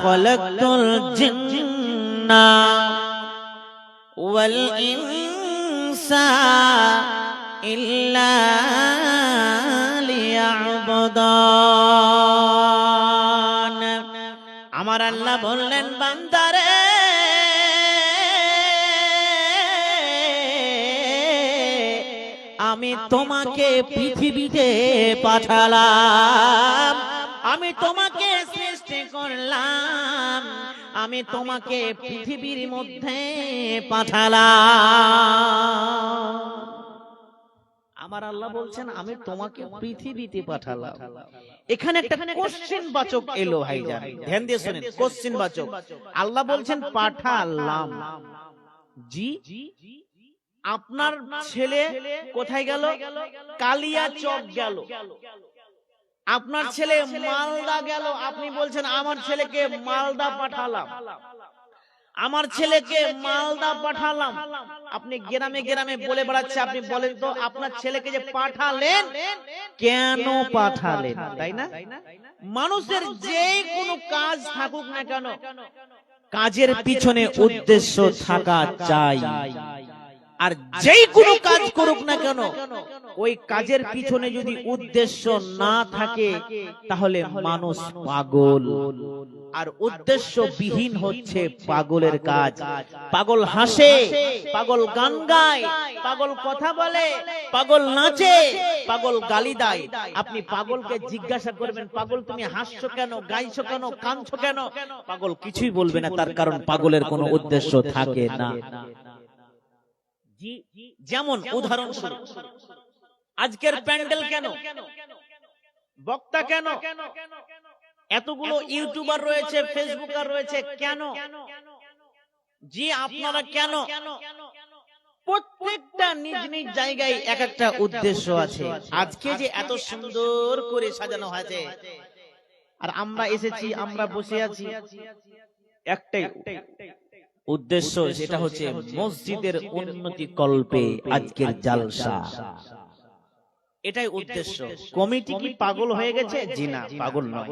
খলাকতুল জিন্না ওয়াল ইনসা ইল্লা লিয়াবুদান। আমার আল্লাহ বললেন, বান্দারে আমি তোমাকে পৃথিবীতে পাঠালাম, আমি তোমাকে সৃষ্টি করলাম, আমি তোমাকে পৃথিবীর মধ্যে পাঠালাম। আমার আল্লাহ বলছেন আমি তোমাকে পৃথিবীতে পাঠালাম। এখানে একটা কোশ্চেন বাচক এলো ভাইজান, ধ্যান দিয়ে শুনেন। কোশ্চেন বাচক, আল্লাহ বলছেন পাঠালাম। জি, আপনার ছেলে কোথায় গেল? কালিয়াচক গেল। আপনার ছেলে মালদা গেল, আপনি বলছেন আমার ছেলেকে মালদা পাঠালাম, আমার ছেলেকে মালদা পাঠালাম। আপনি গ্রামে গ্রামে বলে বেড়াচ্ছে, আপনি বলেন তো আপনার ছেলেকে যে পাঠালেন কেন পাঠালেন, তাই না? মানুষের যে কোনো কাজ থাকুক না কেন, কাজের পিছনে উদ্দেশ্য থাকা চাই। আর যেই কোনো কাজ করুক না কেন, ওই কাজের পিছনে যদি উদ্দেশ্য না থাকে তাহলে মানুষ পাগল। আর উদ্দেশ্য বিহীন হচ্ছে পাগলের কাজ। পাগল হাসে, পাগল গান গায়, পাগল কথা বলে, পাগল নাচে, পাগল গালি দেয়। আপনি পাগলকে জিজ্ঞাসা করবেন, পাগল তুমি হাসছো কেন, গাইছো কেন, কাঁদছো কেন? পাগল কিছুই বলবে না, তার কারণ পাগলের কোনো উদ্দেশ্য থাকে না। যেমন উদাহরণস্বরূপ, আজকের প্যান্ডেল কেন, বক্তা কেন, এতগুলো ইউটিউবার রয়েছে, ফেসবুকার রয়েছে, কেন? জি আপনারা কেন? প্রত্যেকটা নিজ নিজ জায়গায় এক একটা উদ্দেশ্য আছে। আজকে যে এত সুন্দর করে সাজানো হয়েছে, আর আমরা এসেছি, আমরা বসে আছি, একটাই উদ্দেশ্য, সেটা হচ্ছে মসজিদের উন্নতি কল্পে আজকের জালসা। এটাই উদ্দেশ্য। কমিটি কি পাগল হয়ে গেছে? জি না, পাগল নয়।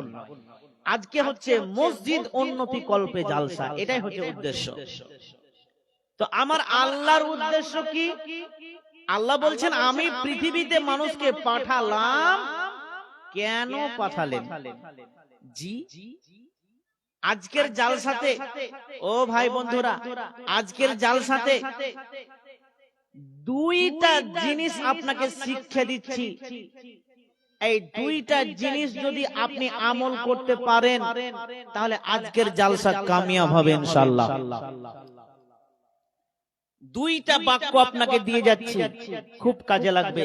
আজকে হচ্ছে মসজিদ উন্নতি কল্পে জালসা, এটাই হচ্ছে উদ্দেশ্য। তো আমার আল্লাহর উদ্দেশ্য কি? আল্লাহ বলছেন আমি পৃথিবীতে মানুষকে পাঠালাম। কেন পাঠালেন? জি, আজকের জালসাতে, ও ভাই বন্ধুরা, আজকের জালসাতে দুইটা জিনিস আপনাকে শিক্ষা দিচ্ছি। এই দুইটা জিনিস যদি আপনি আমল করতে পারেন তাহলে আজকের জালসা কামিয়াব হবে ইনশাআল্লাহ। দুইটা বাক্য আপনাকে দিয়ে যাচ্ছি, খুব কাজে লাগবে।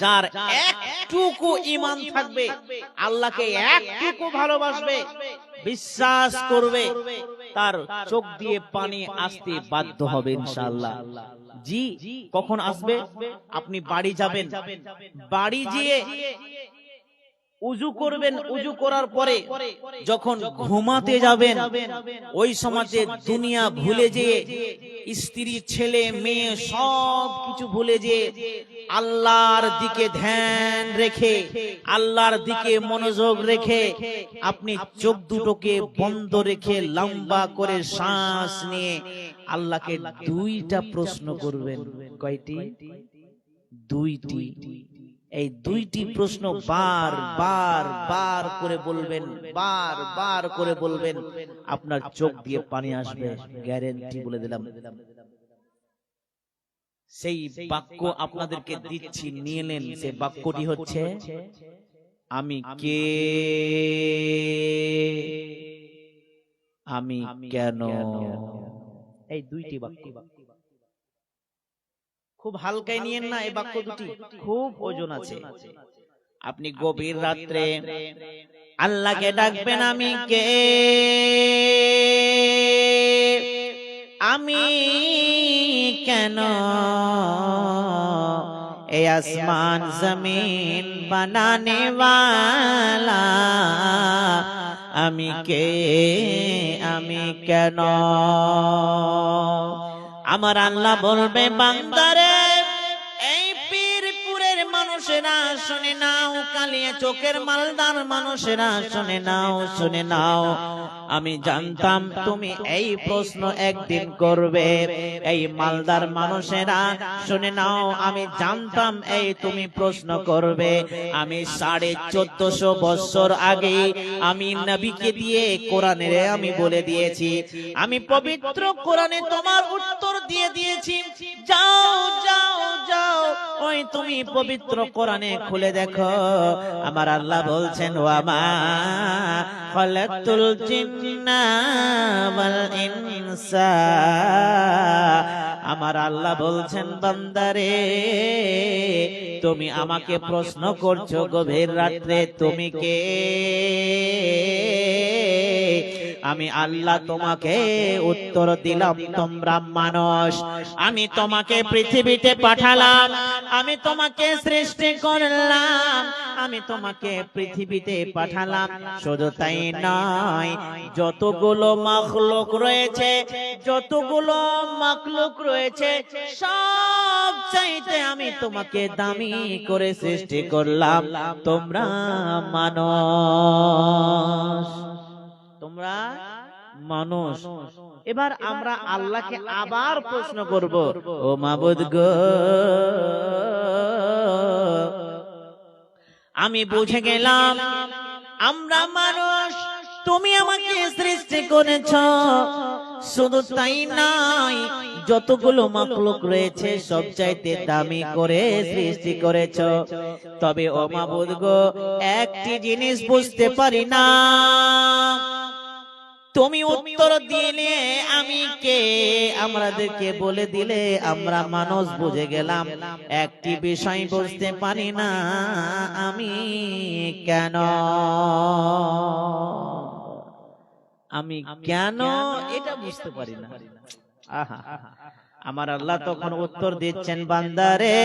যার একটুকু ঈমান থাকবে, আল্লাহকে একটুকু ভালোবাসবে, বিশ্বাস করবে, তার চোখ দিয়ে পানি আসতে বাধ্য হবে ইনশাআল্লাহ। জি, কখন আসবে? আপনি বাড়ি যাবেন, বাড়ি গিয়ে উজু করবেন, উজু করার পরে যখন ঘুমাতে যাবেন, ওই সময়তে দুনিয়া ভুলে যেয়ে, স্ত্রী ছেলে মেয়ে সব কিছু ভুলে যেয়ে আল্লাহর দিকে ধ্যান রেখে, আল্লাহর দিকে মনোযোগ রেখে, আপনি চোখ দুটোকে বন্ধ রেখে লম্বা করে শ্বাস নিয়ে আল্লাহকে দুইটা প্রশ্ন করবেন। কয়টি? দুইটি। এই দুইটি প্রশ্ন বার বার বার করে বলবেন, বার বার করে বলবেন, আপনার চোখ দিয়ে পানি আসবে, গ্যারান্টি বলে দিলাম। সেই বাক্য আপনাদেরকে দিচ্ছি, নিয়ে নেন। সেই বাক্যটি হচ্ছে আমি কে, আমি কেন। এই দুইটি বাক্য খুব হালকায় নিয়েন না, এই বাক্য দুটি খুব ওজন আছে। আপনি গভীর রাত্রে আল্লাহকে ডাকবেন, আমি কে, আমি কেন, এ আসমান জমিন বানানে ওয়ালা, আমি কে, আমি কেন। আমার আল্লাহ বলবে, বান্দারে, এই পীরপুরের মানুষেরা শুনে নাও, কালিয়া চোখের মালদার মানুষেরা শুনে নাও, শুনে নাও। আমি জানতাম তুমি এই প্রশ্ন একদিন করবে। এই মালদার মানুষেরা শুনে নাও, আমি জানতাম এই তুমি প্রশ্ন করবে। আমি 1450 বছর আগে আমি নবীকে দিয়ে কোরআনের আমি বলে দিয়েছি, আমি পবিত্র কোরআনে তোমার উত্তর দিয়ে দিয়েছি। যাও যাও যাও, ওই তুমি পবিত্র কোরআনে খুলে দেখো। আমার আল্লাহ বলছেন, ওয়ামা খালাকতুল জিন্না ওয়াল ইনসা। আমার আল্লাহ বলছেন, বান্দারে তুমি আমাকে প্রশ্ন করছো গভীর রাত্রে তুমি কে? আমি আল্লাহ তোমাকে উত্তর দিলাম, তোমরা মানুষ। আমি তোমাকে পৃথিবীতে পাঠালাম, আমি তোমাকে সৃষ্টি করলাম, আমি তোমাকে পৃথিবীতে পাঠালাম। শুধু তাই নয়, যতগুলো মাখলুক রয়েছে, যতগুলো মাখলুক রয়েছে সব চাইতে আমি তোমাকে দামি করে সৃষ্টি করলাম। তোমরা মানুষ, তোমরা মানুষ। এবার আমরা আল্লাহকে আবার প্রশ্ন করব, ও মাবুদ গো, আমি বুঝে গেলাম আমরা মানুষ, তুমি আমাকে সৃষ্টি করেছ। শুধু তাই নয়, যতগুলো মাখলুক রয়েছে সব চাইতে দামি করে সৃষ্টি করেছ। তবে ও মাবুদ গো, একটি জিনিস বুঝতে পারি না। তুমি উত্তর দিলে আমি কে আমাদেরকে বলে দিলে আমরা মানুষ বুঝে গেলাম। একটি বিষয় বুঝতে পারি না, আমি কেন, আমি কেন এটা বুঝতে পারি না। আহা, আমার আল্লাহ তখন উত্তর দিচ্ছেন, বান্দারে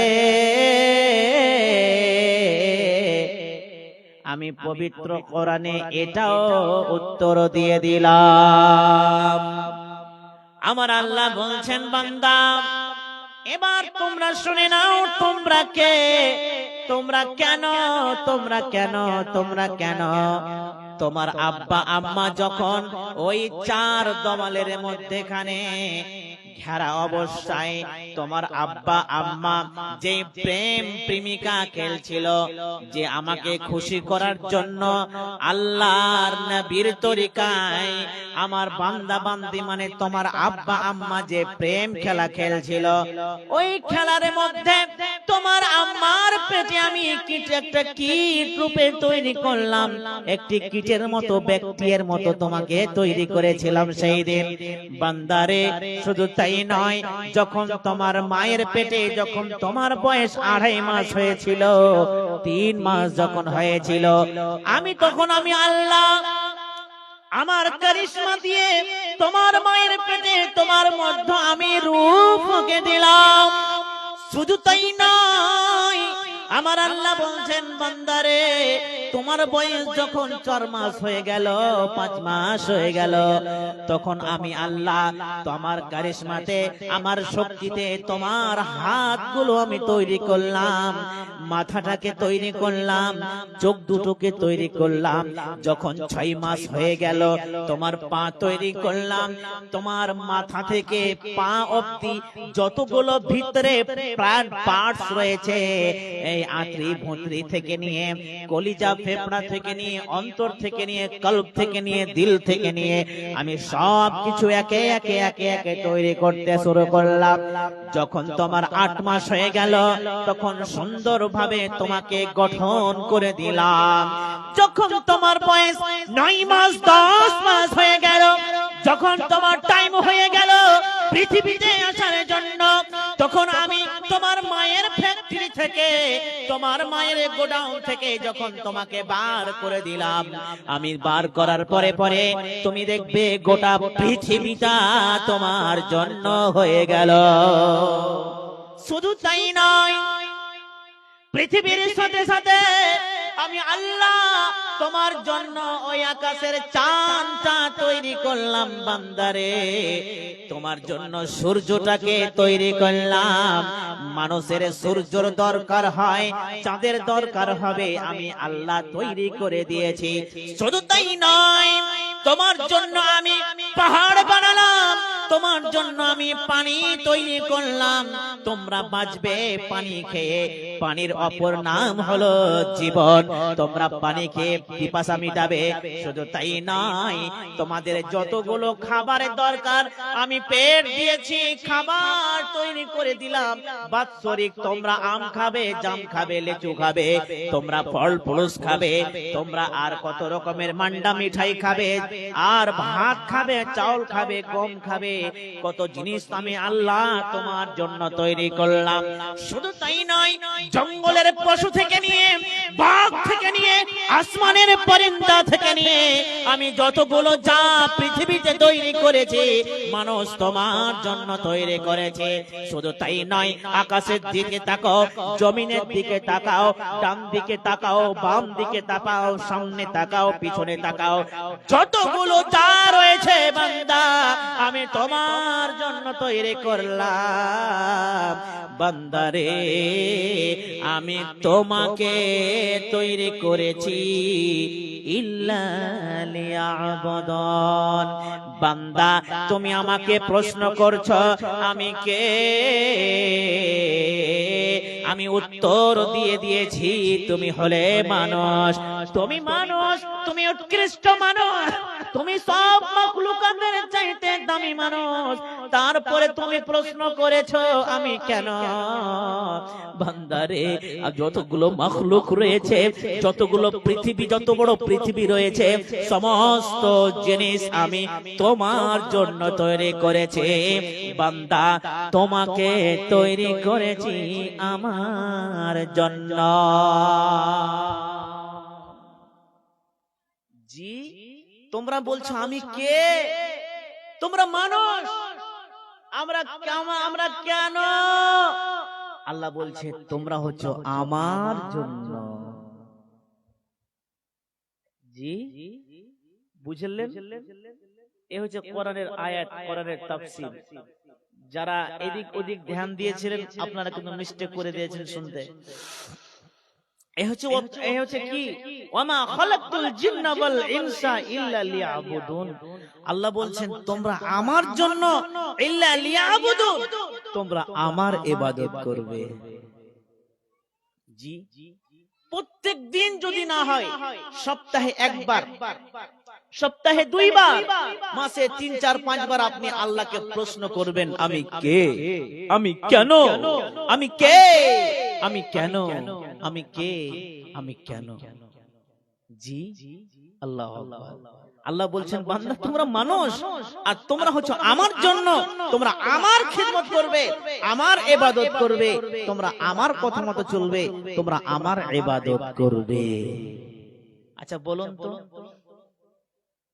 আমি পবিত্র কোরআনে এটাও উত্তর দিয়ে দিলাম। আমার আল্লাহ বলছেন, বান্দা এবার তোমরা শুনে নাও, তোমরা কে, তোমরা কেন, তোমরা কেন, তোমরা কেন? তোমার আব্বা আম্মা যখন ওই 4 দমালের মধ্যেখানে ঘেরা অবস্থায় তোমার আব্বা আম্মা যে প্রেম প্রেমিকা খেলছিল, যে আমাকে খুশি করার জন্য আল্লাহর নবীর তরিকায় আমার বান্দা বান্দি মানে তোমার আব্বা আম্মা যে প্রেম খেলা খেলছিল, ওই খেলার মধ্যে তোমার আম্মার পেটে আমি একটা কীট রূপে তৈরি করলাম, একটি কীটের মতো ব্যক্তির মতো তোমাকে তৈরি করেছিলাম সেই দিন। বান্দারে শুধু তাই নয়, যখন তোমার মায়ের পেটে যখন তোমার বয়স 2.5 মাস হয়েছিল, 3 মাস যখন হয়েছিল, আমি তখন আমি আল্লাহ আমার কারিশমা দিয়ে তোমার মায়ের পেটে তোমার মধ্যে আমি রূপকে দিলাম। শুধু তাই নয়, আমার আল্লাহ বলছেন, বান্দারে তোমার বয়স যখন 4 মাস হয়ে গেল, 5 মাস হয়ে গেল, তখন আমি আল্লাহ তোমার কারিশমাতে আমার শক্তিতে তোমার হাতগুলো আমি তৈরি করলাম, মাথাটাকে তৈরি করলাম, চোখ দুটোকে তৈরি করলাম। যখন 6 মাস হয়ে গেল, তোমার পা তৈরি করলাম, তোমার মাথা থেকে পা অবধি যতগুলো ভিতরে প্রাণ পার্টস রয়েছে, এই আঁতরি ভুঁতরি থেকে নিয়ে কলিজা ফেফড়া থেকে নিয়ে অন্তর থেকে নিয়ে কলব থেকে নিয়ে দিল থেকে নিয়ে আমি সব কিছু একে একে একে একে তৈরি করতে শুরু করলাম। যখন তোমার 8 মাস হয়ে গেল, তখন সুন্দরভাবে তোমাকে গঠন করে দিলাম। যখন তোমার বয়স 9 মাস 10 মাস হয়ে গেল, যখন তোমার টাইম হয়ে গেল পৃথিবীতে আসার জন্য, তখন আমি তোমার মায়ের ফ্যাক্টরি থেকে, তোমার মায়ের গোডাউন থেকে যখন তোমাকে বার করে দিলাম, আমি বার করার পরে পরে তুমি দেখবে গোটা পৃথিবীটা তোমার জন্য হয়ে গেল। শুধু তাই নয়, পৃথিবীর সাথে সাথে আমি আল্লাহ তোমার জন্য ওই আকাশের চাঁদটা তৈরি করলাম বান্দারে, তোমার জন্য সূর্যটাকে তৈরি করলাম। মানুষের সূর্যর দরকার হয়, চাঁদের দরকার হবে, আমি আল্লাহ তৈরি করে দিয়েছি। শুধু তাই নয়, তোমার জন্য আমি পাহাড় বানালাম, তোমার জন্য আমি পানি তৈরি করলাম। তোমরা বাঁচবে পানি খেয়ে, পানির অপর নাম হলো জীবন। তোমরা পানি খেয়ে পিপাসা মিটাবে। শুধু তাই নয়, তোমাদের যতগুলো খাবারের দরকার আমি পেট দিয়েছি, খাবার তৈরি করে দিলাম। বাৎসরিক তোমরা আম খাবে, জাম খাবে, লিচু খাবে, তোমরা ফল ফুলস খাবে, তোমরা আর কত রকমের মান্ডা মিঠাই খাবে, আর ভাত খাবে, চাউল খাবে, গম খাবে, কত জিনিস আমি আল্লাহ তোমার জন্য তৈরি করলাম। শুধু তাই নয়, জঙ্গলের পশু থেকে নিয়ে, বাঘ থেকে নিয়ে, আসমানের পরিন্দা থেকে নিয়ে আমি যতগুলো যা পৃথিবীতে তৈরি করেছি, মানুষ তোমার জন্য তৈরি করেছে। শুধু তাই নয়, আকাশের দিকে তাকাও, জমিনের দিকে তাকাও, ডান দিকে তাকাও, বাম দিকে তাকাও, সামনে তাকাও, পিছনে তাকাও, যতগুলো যা রয়েছে বান্দা আমি তোমার জন্য তৈরি করলাম। বান্দারে, আমি তোমাকে তৈরি করেছি ইল্লা লিয়াবুদুন। বান্দা, তুমি আমাকে প্রশ্ন করছো আমি কে? আমি উত্তর দিয়ে দিয়েছি, তুমি হলে মানুষ। তুমি মানুষ, তুমি উৎকৃষ্ট মানুষ, তুমি সব মাখলুকাতের চাইতে দামি মানুষ। তারপরে তুমি প্রশ্ন করেছো আমি কেন? বান্দারে, যতগুলো মাখলুক রয়েছে, যতগুলো পৃথিবী, যত বড় পৃথিবী রয়েছে, সমস্ত জিনিস আমি তোমার জন্য তৈরি করেছি। বান্দা, তোমাকে তৈরি করেছি আমার জন্য। জি, তোমরা বলছো আমি কে? তোমরা মানুষ, আমরা কেন? আল্লাহ বলছে তোমরা হচ্ছ আমার জন্য। জি, বুঝলেন? এ হচ্ছে কোরআনের আয়াত, কোরআনের তাফসীর। যারা এদিক ওদিক ধ্যান দিয়েছিলেন আপনারা কিন্তু মিস্টেক করে দিয়েছেন শুনতে। এ হচ্ছে কি, ওয়ামা খালাকতুল জিন্না ওয়াল ইনসা ইল্লা লিয়াবুদুন। আল্লাহ বলছেন তোমরা আমার জন্য, ইল্লা লিয়াবুদুন, তোমরা আমার ইবাদত করবে। জি, প্রত্যেক দিন যদি না হয়, সপ্তাহে একবার, সপ্তাহে 2 বার, মাসে 3, 4, 5 বার আপনি আল্লাহকে প্রশ্ন করবেন আমি কে, আমি কেন, আমি কে, আমি কেন, আমি কে, আমি কেন। জি, আল্লাহ আল্লাহ বলছেন বান্দা তোমরা মানুষ, আর তোমরা হচ্ছে আমার জন্য, তোমরা আমার খিদমত করবে, আমার ইবাদত করবে, তোমরা আমার কথা মতো চলবে, তোমরা আমার ইবাদত করবে। আচ্ছা বলুন তো,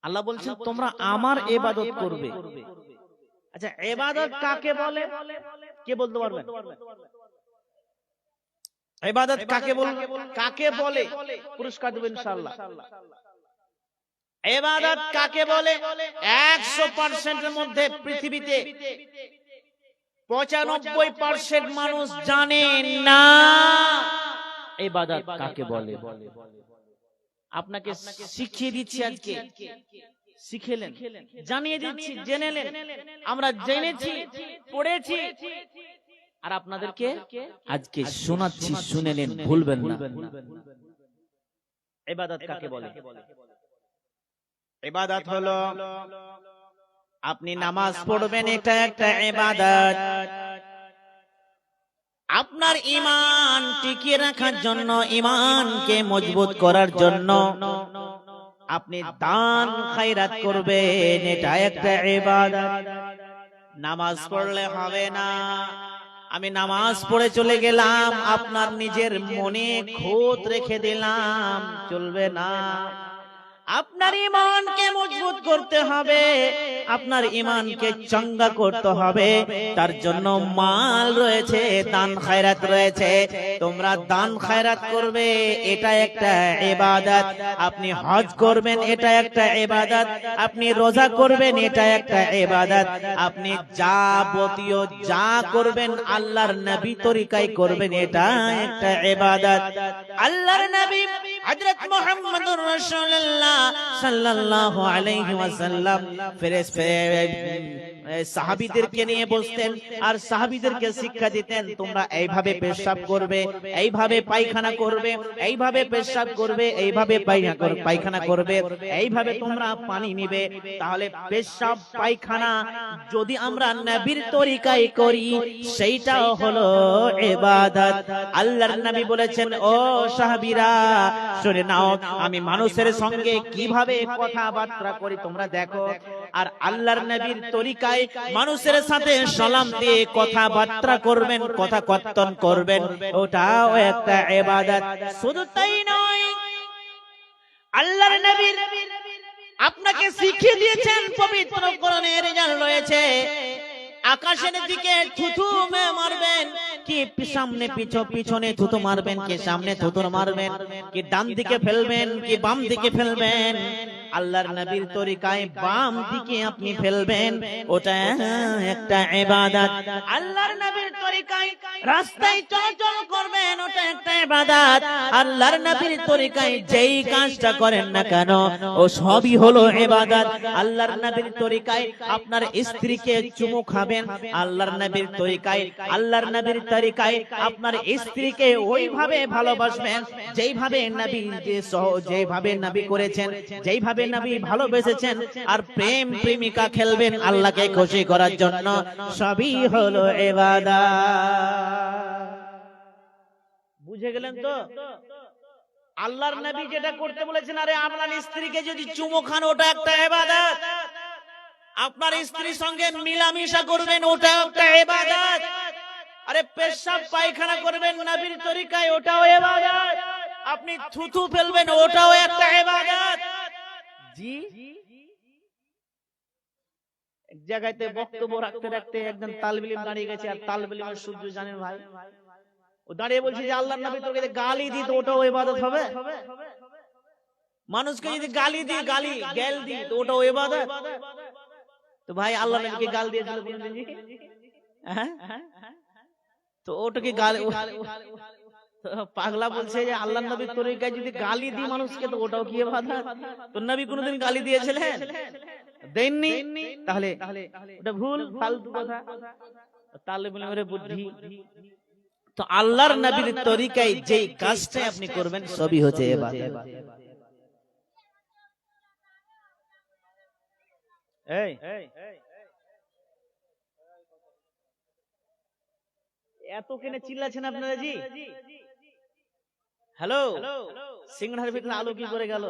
আল্লাহ বলছেন তোমরা আমার ইবাদত করবে। আচ্ছা ইবাদত কাকে বলে? কে বলতে পারবেন? ইবাদত কাকে বলে? পুরস্কার দেব ইনশাআল্লাহ। ইবাদত কাকে বলে? 100% এর মধ্যে পৃথিবীতে 95% মানুষ জানে না ইবাদত কাকে বলে। আপনাকে শিখিয়ে দিচ্ছি, আজকে শিখেলেন, জানিয়ে দিচ্ছি, জেনেলেন, আমরা জেনেছি, পড়েছি, আর আপনাদেরকে আজকে শোনাচ্ছি, শুনেলেন, ভুলবেন না। ইবাদত কাকে বলে? ইবাদত হলো আপনি নামাজ পড়বেন, এটা একটা ইবাদত। আপনার ঈমান টিকিয়ে রাখার জন্য, ঈমানকে মজবুত করার জন্য আপনি দান খায়রাত করবেন, এটা একটা ইবাদত। নামাজ পড়লে হবে না, আমি নামাজ পড়ে চলে গেলাম, আপনার নিজের মনে খোঁত রেখে দিলাম, চলবে না। আপনার ঈমানকে মজবুত করতে হবে, আপনার ঈমানকে চাঙ্গা করতে হবে। তার জন্য মাল রয়েছে, দান খায়রাত রয়েছে। তোমরা দান খায়রাত করবে, এটা একটা ইবাদত। আপনি হজ করবেন, এটা একটা ইবাদত। আপনি রোজা করবেন, এটা একটা ইবাদত। আপনি যাবতীয় যা করবেন আল্লাহর নবী তরিকায় করবেন, এটা একটা ইবাদত। আল্লাহর নবী হযরত মুহাম্মদুর রাসূলুল্লাহ সাল্লাল্লাহু আলাইহি ওয়াসাল্লাম সাহাবীদেরকে নিয়ে বসতেন আর সাহাবীদেরকে শিক্ষা দিতেন, তোমরা এইভাবে পেশাব করবে, এইভাবে পায়খানা করবে, এইভাবে পেশাব করবে, এইভাবে পায়খানা করবে, এইভাবে তোমরা পানি নিবে। তাহলে পেশাব পায়খানা যদি আমরা নবীর তরিকায় করি, সেইটা হলো ইবাদত। আল্লাহর নবী বলেছেন, ও সাহাবীরা শুনে নাও, আমি মানুষের সঙ্গে কিভাবে কথাবার্তা করি তোমরা দেখো। আর আল্লাহর নবীর তরিকায় মানুষের সাথে সালাম দিয়ে কথাবার্তা করবেন, কথা কর্তন করবেন, ওটাও একটা ইবাদত। শুধু তাই নয়, আল্লাহর নবী আপনাকে শিখিয়ে দিয়েছেন, পবিত্র কোরআনে রেজাল্ট রয়েছে, আকাশের দিকে থুতু মারবেন কি সামনে পিছনে থুতু মারবেন, কি সামনে থুতু মারবেন, কি ডান দিকে ফেলবেন কি বাম দিকে ফেলবেন। আল্লাহর নবীর তরিকায় বাম দিকে আপনি ফেলবেন, ওটা একটা ইবাদত। আল্লাহর নবীর তরিকায় রাস্তায় চলাচল করবেন, ওটা একটা ইবাদত। আল্লাহর নবীর তরিকায় যেই কাজটা করেন না কেন, ও সবই হলো ইবাদত। আল্লাহর নবীর তরিকায় আপনার স্ত্রীকে চুমু খাবেন, আল্লাহর নবীর তরিকায়, আল্লাহর নবীর তরিকায় আপনার স্ত্রীকে ওইভাবে ভালোবাসবেন যেইভাবে নবী যেভাবে নবী করেছেন, যেইভাবে নবী ভালোবেসেছেন। আর প্রেম প্রেমিকা খেলবেন আল্লাহকে খুশি করার জন্য, সবই হলো ইবাদত। বুঝে গেলেন তো? আল্লাহর নবী যেটা করতে বলেছেন, আরে আপনার স্ত্রীকে যদি চুমু খান, ওটা একটা ইবাদত। আপনার স্ত্রীর সঙ্গে মিলামিশা করবেন, ওটা একটা ইবাদত। আরে পেশাব পায়খানা করবেন নবীর তরিকায়, ওটাও ইবাদত। আপনি থুতু ফেলবেন, ওটাও একটা ইবাদত। জি, এক জায়গাতে বক্তব্য রাখতে রাখতে একজন তালিব ইলম দাঁড়িয়ে গেছে। আর তালিব ইলমের সূর্য জানেন ভাই, ও দাঁড়িয়ে বলছে যে আল্লাহর নবী তোকে গালি দিত, ওটাও ইবাদত হবে। মানুষকে যদি গালি দিই, গাল দিই, তো ওটাও ইবাদত। তো ভাই আল্লাহর নবীকে গাল দিয়েছিল কোনদিন? হ্যাঁ, তো ওটাকে গাল, পাগলা বলছে যে আল্লাহর নবীর তরিকায় যদি গালি দিই মানুষকে, তো ওটাও কি ইবাদত? তো নবী কোনদিন গালি দিয়েছিলেন? দেননি। তাহলে ওটা ভুল, ফালতু কথা, তালিব ইলমের বুদ্ধি। তো আল্লাহর নবীর তরিকায় যেই কাজটা আপনি করবেন, সবই হচ্ছে ইবাদত। এই এত কেনে চিল্লাছেন আপনারা জি? হ্যালো, সিংহার ভিতরে আলো কি করে গেল?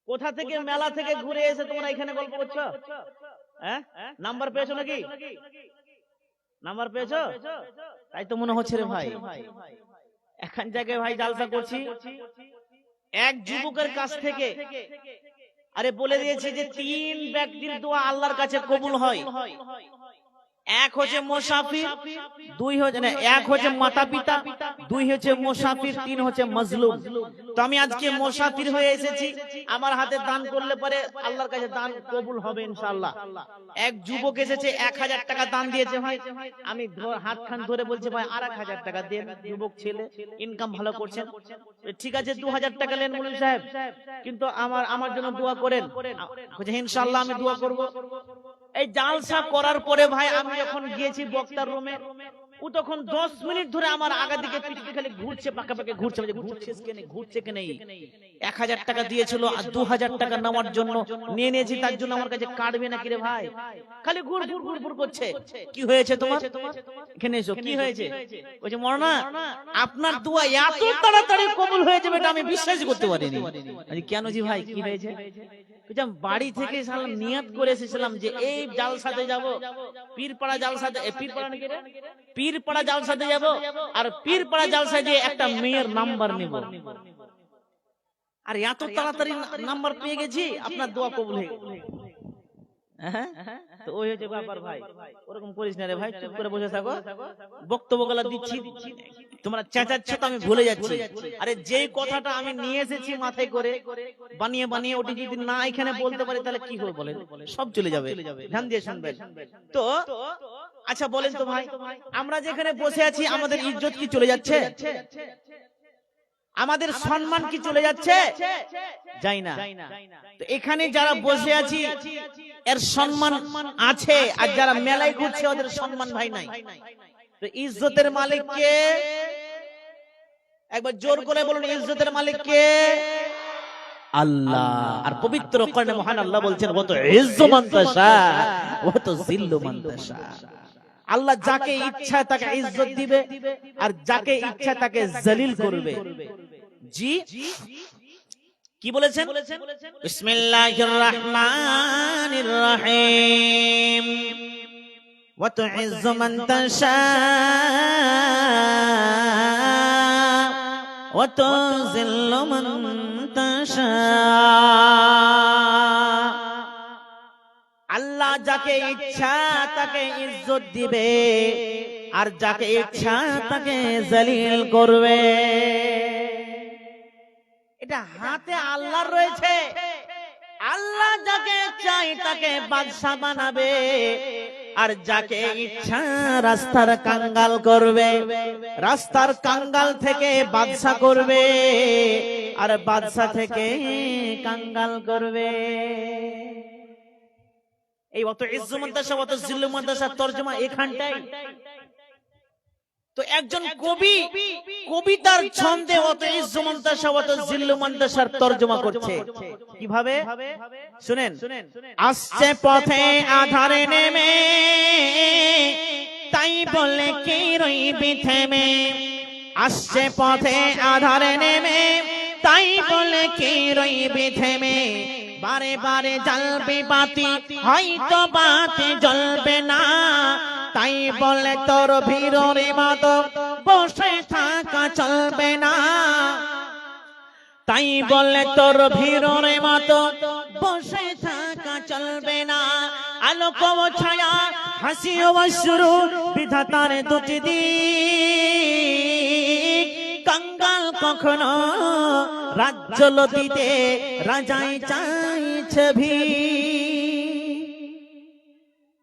কোথা থেকে, মেলা থেকে ঘুরে এসে তোমরা এখানে গল্প করছো? হ্যাঁ, নাম্বার পেয়েছো নাকি? নাম্বার পেয়েছো? তাই তো মনে হচ্ছে রে ভাই। এখন জায়গায় ভাই জালসা করছি, এক যুবকের কাছ থেকে আরে বলে দিয়েছে যে 3 ব্যক্তির দোয়া আল্লাহর কাছে কবুল হয়। এক হচ্ছে মুসাফির, দুই হচ্ছে না, এক হচ্ছে মাতা পিতা, দুই হচ্ছে মুসাফির, তিন হচ্ছে মজলুম। তো আমি আজকে মুসাফির হয়ে এসেছি, আমার হাতে দান করলে পরে আল্লাহর কাছে দান কবুল হবে ইনশাআল্লাহ। এক যুবক এসেছে, 1000 টাকা দান দিয়েছে ভাই। আমি হাত খান ধরে বলছি ভাই আর 1000 টাকা দেন। যুবক ছেলে, ইনকাম ভালো করছেন, ঠিক আছে 2000 টাকা নেন মুলিম সাহেব, কিন্তু আমার জন্য দোয়া করেন। ইনশাআল্লাহ আমি দোয়া করব। এই জালসা করার পরে ভাই আমি যখন গিয়েছি বক্তার রুমে, ও তখন 10 মিনিট ধরে আমার আগা দিকে পিছনে খালি ঘুরছে, পাকা পাকা ঘুরছে। ঘুরছে কেন? 1000 টাকা দিয়েছিল আর 2000 টাকা নেওয়ার জন্য নিয়ে নিয়েছি, তার জন্য আমার কাছে কাটবে নাকি রে ভাই? খালি ঘুর করছে। কি হয়েছে তোমার? এখানে এসো। কি হয়েছে? বলছে মরনা, আপনার দোয়া এত তাড়াতাড়ি কবুল হয়ে যাবে এটা আমি বিশ্বাস করতে পারিনি। কেন জি ভাই, কি হয়েছে? বাড়ি থেকে নিয়ত করে এসেছিলাম যে এই জালসাতে যাব, পীরপাড়া জালসাতে, পীরপাড়া জালসাতে যাব, আর পীরপাড়া জালসায় যে একটা মেয়ের নাম্বার নেব। আর এত তাড়াতাড়ি নাম্বার পেয়ে গেছি, আপনার দোয়া কবুল হয়ে গেল। তো ওই হচ্ছে ব্যাপার ভাই, ওরকম করিস না রে ভাই, চুপ করে বসে থাকো। বক্তব্য গুলা দিচ্ছি, তোমরা চেঁচাচ্ছ তো আমি ভুলে যাচ্ছি। আরে যে কথাটা আমি নিয়ে এসেছি মাথায় করে বানিয়ে বানিয়ে ওটি যদি না এখানে বলতে পারি তাহলে কি হবে বলেন, সব চলে যাবে। ধ্যান দিয়ে শুনবেন তো। আচ্ছা বলেন তো ভাই, আমরা যেখানে বসে আছি আমাদের ইজ্জত কি চলে যাচ্ছে? আমাদের সম্মান কি চলে যাচ্ছে? যাই না। তো এখানে যারা বসে আছি এর সম্মান আছে, আর যারা মেলায় ঘুরছে ওদের সম্মান ভাই নাই। তো ইজ্জতের মালিক কে? একবার জোর করে বলুন, ইজ্জতের মালিক কে? আল্লাহ। আর পবিত্র কোরআনে মহান আল্লাহ বলছেন, ওয়া তো ইজ্জু মান তাশা ওয়া তো জিল্লু মান তাশা। আল্লাহ যাকে ইচ্ছা তাকে ইজ্জত দিবে, আর যাকে ইচ্ছা তাকে জলিল করবে। জি কি বলেছেন? বিসমিল্লাহির রহমানির রহিম, ওয়া তুইজ্জু মান তাশা ওয়া তুযিল্লু মান তাশা। আল্লাহ যাকে ইচ্ছা তাকে ইজ্জত দিবে, আর যাকে ইচ্ছা তাকে জলিল করবে। এটা হাতে আল্লাহর রয়েছে। আল্লাহ যাকে চাই তাকে বাদশা বানাবে, আর যাকে ইচ্ছা রাস্তার কাঙ্গাল করবে। রাস্তার কাঙ্গাল থেকে বাদশা করবে, আর বাদশা থেকে কাঙ্গাল করবে। এই অত ইজ্জু মান তাশা ওয়া তো জিল্লু মান তাশা তরজমা এখানটাই। তো একজন কবি কবিতার ছন্দে অত ইজ্জু মান তাশা ওয়া তো জিল্লু মান তাশার তরজমা করছে। কিভাবে শুনেন? আসছে পথে আধারে নেমে, তাই বলে কি রইবি থেমে। আসছে পথে আধারে নেমে, তাই বলে কি রইবি থেমে। বারে বারে জ্বলবে বাতি, হয়তো বাতি জ্বলবে না। তাই বলে তোর ভিড়ের মতো বসে থাকা চলবে না। তাই বলে তোর ভিড়ের মতো বসে থাকা চলবে না। আলোক ও ছায়া, হাসি ও অশ্রু, বিধাতার দুটি দিক। কাঙ্গাল কখনো রাজ্য লতিতে, রাজাই চাইছে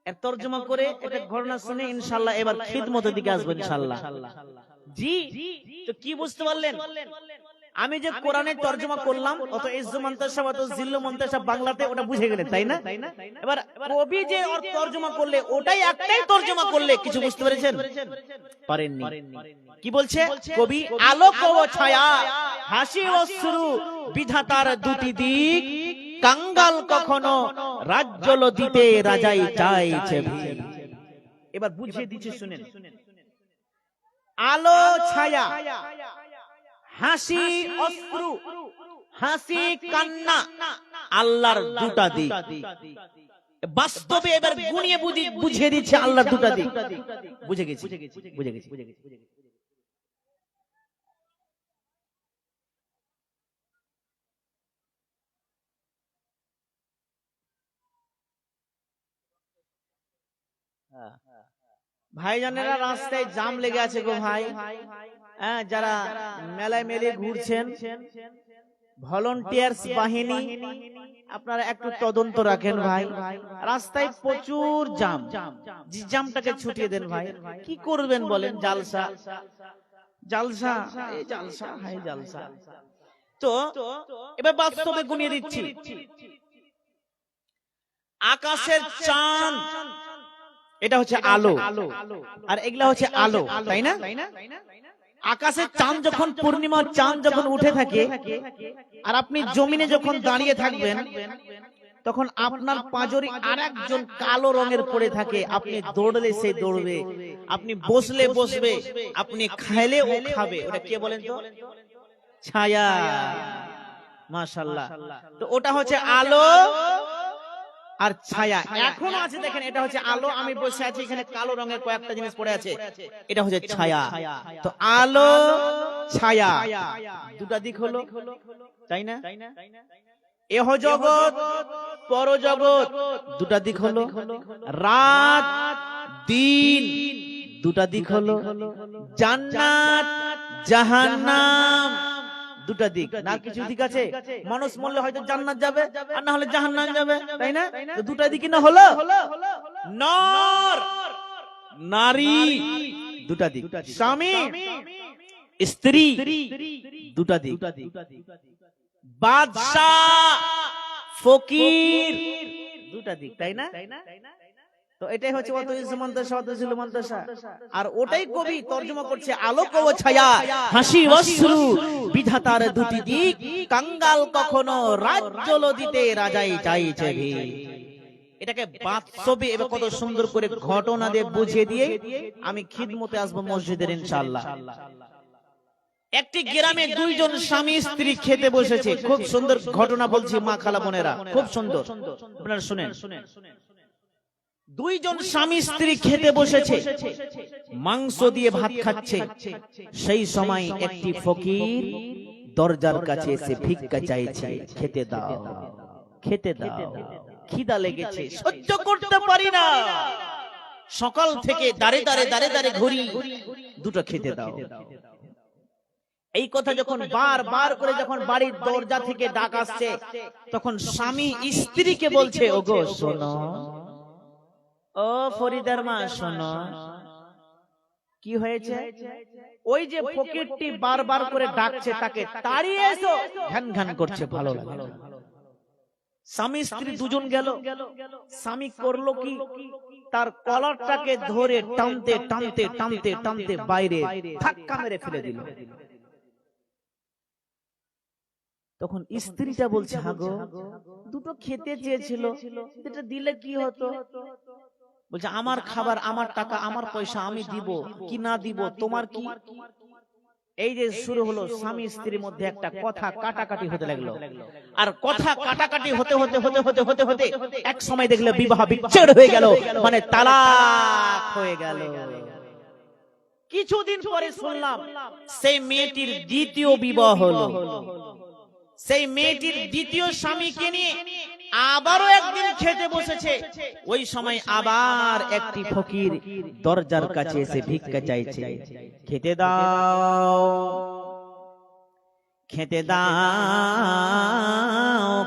এর তরজমা করে একটা ঘটনা শুনে ইনশাআল্লাহ এবার খিদমতের দিকে আসবো ইনশাআল্লাহ। জি তো কি বুঝতে পারলেন? আমি যে কোরআনের তরজমা করলাম, অত ইজ্জু মান তাশা ওয়া তো জিল্লু মান তাশা বাংলাতে, ওটা বুঝে গেলেন তাই না? এবার কবি যে তরজমা করলে ওটাই একটাই তরজমা করলে কিছু বুঝতে পেরেছেন? পারেননি। কি বলছে কবি? আলোক ও ছায়া, হাসি ও অশ্রু, বিধাতার দুটি দিক। কাঙ্গাল কখনো রাজ্য লতিতে, রাজাই চাইছে ভিড়। এবার বুঝিয়ে দিচ্ছি শুনেন। আলো ছায়া, হাসি অশ্রু, হাসি কান্না, আল্লাহর দুটা দিক। বাস্তবে এবার গুনিয়ে বুঝিয়ে দিচ্ছে আল্লাহর দুটা দিক। বুঝে গেছি, বুঝে গেছি। ভাইজানেরা রাস্তায় জাম লেগে আছে গো ভাই। হ্যাঁ, যারা মেলায় মেলে ঘুরছেন, ভলান্টিয়ার্স বাহিনী, আপনারা একটু তদন্ত রাখেন ভাই। রাস্তায় প্রচুর জাম, জামটাকে ছুটিয়ে দেন ভাই। কি করবেন বলেন? জালসা জালসা, এই জালসা, হাই জালসা। তো এবার বাস্তবে গুনিয়ে দিচ্ছি। আকাশের চাঁদ, এটা হচ্ছে আলো, আর এগুলা হচ্ছে আলো, তাই না? আকাশের চাঁদ যখন, পূর্ণিমার চাঁদ যখন উঠে থাকে, আর আপনি জমিনে যখন দাঁড়িয়ে থাকবেন, তখন আপনার পাঁজরে আরেকজন কালো রঙের পড়ে থাকে। আপনি দৌড়লে সে দৌড়বে, আপনি বসলে বসবে, আপনি খাইলে ও খাবে। ওটা কে বলেন তো? ছায়া। মাশাআল্লাহ। তো ওটা হচ্ছে আলো আর ছায়া। এখনো আছে, দেখেন, এটা হচ্ছে আলো। আমি বসে আছি, এখানে কালো রঙের কয়েকটা জিনিস পড়ে আছে, এটা হচ্ছে ছায়া। তো আলো ছায়া, দুটা দিক হলো, তাই না? এহ জগৎ পরজগৎ, দুটা দিক হলো। রাত দিন, দুটা দিক হলো। জান্নাত জাহান্নাম, দুটা দিক। না কিছু দিক আছে? মানুষ মরলে হয়তো জান্নাত যাবে আর না হলে জাহান্নাম যাবে, তাই না? তো দুটা দিক না হলো। নর নারী, দুটা দিক। স্বামী স্ত্রী, দুটা দিক। বাদশাহ ফকির, দুটা দিক, তাই না? তো এটাই হচ্ছে আর ওটাই কবি তর্জমা করছে আলোক ও ছায়া, হাসি অশ্রু বিধাতার দুটি দিক, কাঙ্গাল কখনো রাজ্য দিতে রাজাই চাইছে ভি। এটাকে বাস্তবে এবার কত সুন্দর করে ঘটনা দিয়ে বুঝিয়ে দিয়ে আমি খিদমতে আসবো মসজিদের ইনশাআল্লাহ। একটি গ্রামে দুইজন স্বামী স্ত্রী খেতে বসেছে। খুব সুন্দর ঘটনা বলছি মা খালা বোনেরা, খুব সুন্দর, আপনারা শুনেন। দুইজন স্বামী স্ত্রী খেতে বসেছে, মাংস দিয়ে ভাত খাচ্ছে। সেই সময় একটি ফকির দরজার কাছে এসে ভিক্ষা চাইছে, খেতে দাও, খেতে দাও, খিদা লেগেছে, সহ্য করতে পারি না, সকাল থেকে দাঁড়ে দাঁড়ে দাঁড়ে দাঁড়ে ঘুরি, দুটো খেতে দাও। এই কথা যখন বারবার করে যখন বাড়ির দরজা থেকে ডাক আসছে, তখন স্বামী স্ত্রীকে বলছে, ওগো শোনো, ও ফরিদার মা শোনো, কি হয়েছে? ওই যে ফকিরটি বারবার করে ডাকছে, তাকে তাড়িয়ে এসো, ঘ্যান ঘ্যান করছে, ভালো লাগে। স্বামী স্ত্রী দুজন গেল। স্বামী করলো কি, তার কলারটাকে ধরে টানতে টানতে টানতে টানতে বাইরে ধাক্কা মেরে ফেলে দিল। তখন স্ত্রীটা বলছে, হাগো দুটো খেতে চেয়েছিল, এটা দিলে কি হতো? বলছে, আমার খাবার, আমার টাকা, আমার পয়সা, আমি দিব কি না দিব তোমার কি? এই যে শুরু হলো স্বামী স্ত্রীর মধ্যে একটা কথা কাটাকাটি হতে লাগলো। আর কথা কাটাকাটি হতে হতে হতে হতে হতে হতে এক সময় দেখলে বিবাহ বিচ্ছেদ হয়ে গেল, মানে তালাক হয়ে গেল। কিছুদিন পরে শুনলাম সেই মেয়েটির দ্বিতীয় বিবাহ হলো। সেই মেয়েটির দ্বিতীয় স্বামীকে নিয়ে আবারও একদিন খেতে বসেছে। ওই সময় আবার একটি ফকির দরজার কাছে এসে ভিক্ষা চাইছে, খেতে দাও, খেতে দাও,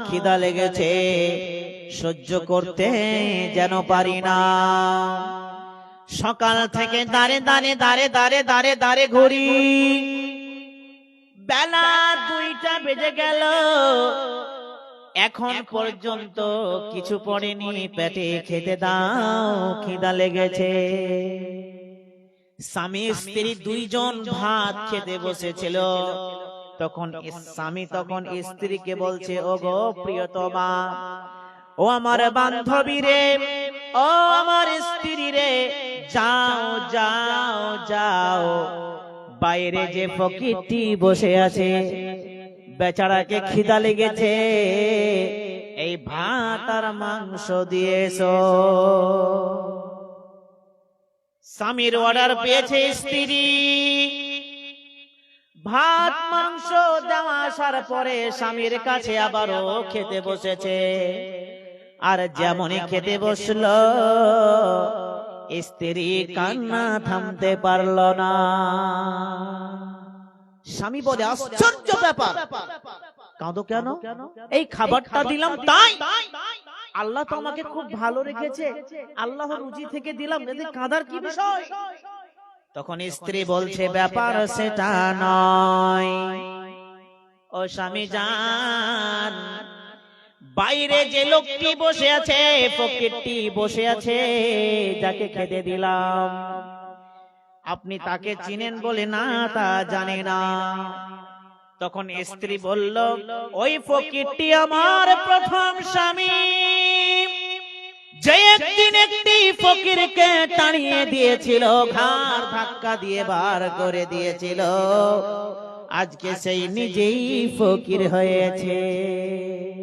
খিদা লেগেছে, সহ্য করতে যেন পারি না, সকাল থেকে দাঁড়ে দাঁড়ে দাঁড়ে দাঁড়ে দাঁড়ে দাঁড়ে ঘুরি, বেলা 2টা বেজে গেল, এখন পর্যন্ত কিছু পড়েনি পেটে, খেতে দাও, খিদা লেগেছে। স্বামী স্ত্রী দুইজন ভাত খেতে বসেছিল। তখন স্বামী তখন স্ত্রীকে বলছে, ও গো প্রিয়তমা, ও আমার বান্ধবী রে, ও আমার স্ত্রী রে, যাও যাও যাও, বাইরে যে ফকিরটি বসে আছে, বেচারাকে খিদা লেগেছে, এই ভাত আর মাংস দিয়েছো। স্বামীর অর্ডার পেয়েছে স্ত্রী, ভাত মাংস দেওয়া আসার পরে স্বামীর কাছে আবারও খেতে বসেছে। আর যেমনই খেতে বসলো, স্ত্রী কান্না থামতে পারল না। স্বামী বলে, আশ্চর্য ব্যাপার, কাঁদো কেন? এই খাবারটা দিলাম তাই, আল্লাহ তো আমাকে খুব ভালো রেখেছে, আল্লাহর রুজি থেকে দিলাম, যদি কাঁদার কি বিষয়? তখন স্ত্রী বলছে, ব্যাপার সেটা নয়, ও স্বামী জান, বাইরে যে লোকটি বসে আছে, ফকিরটি বসে আছে, যাকে খেতে দিলাম, আপনি তাকে চিনেন? বলে, না, তা জানি না। তখন স্ত্রী বলল, ওই ফকিরটি আমার প্রথম স্বামী, যে একদিন একটি ফকিরকে তাড়িয়ে দিয়েছিল, ঘাড় ধাক্কা দিয়ে বার করে দিয়েছিল, আজকে সেই নিজেই ফকির হয়েছে।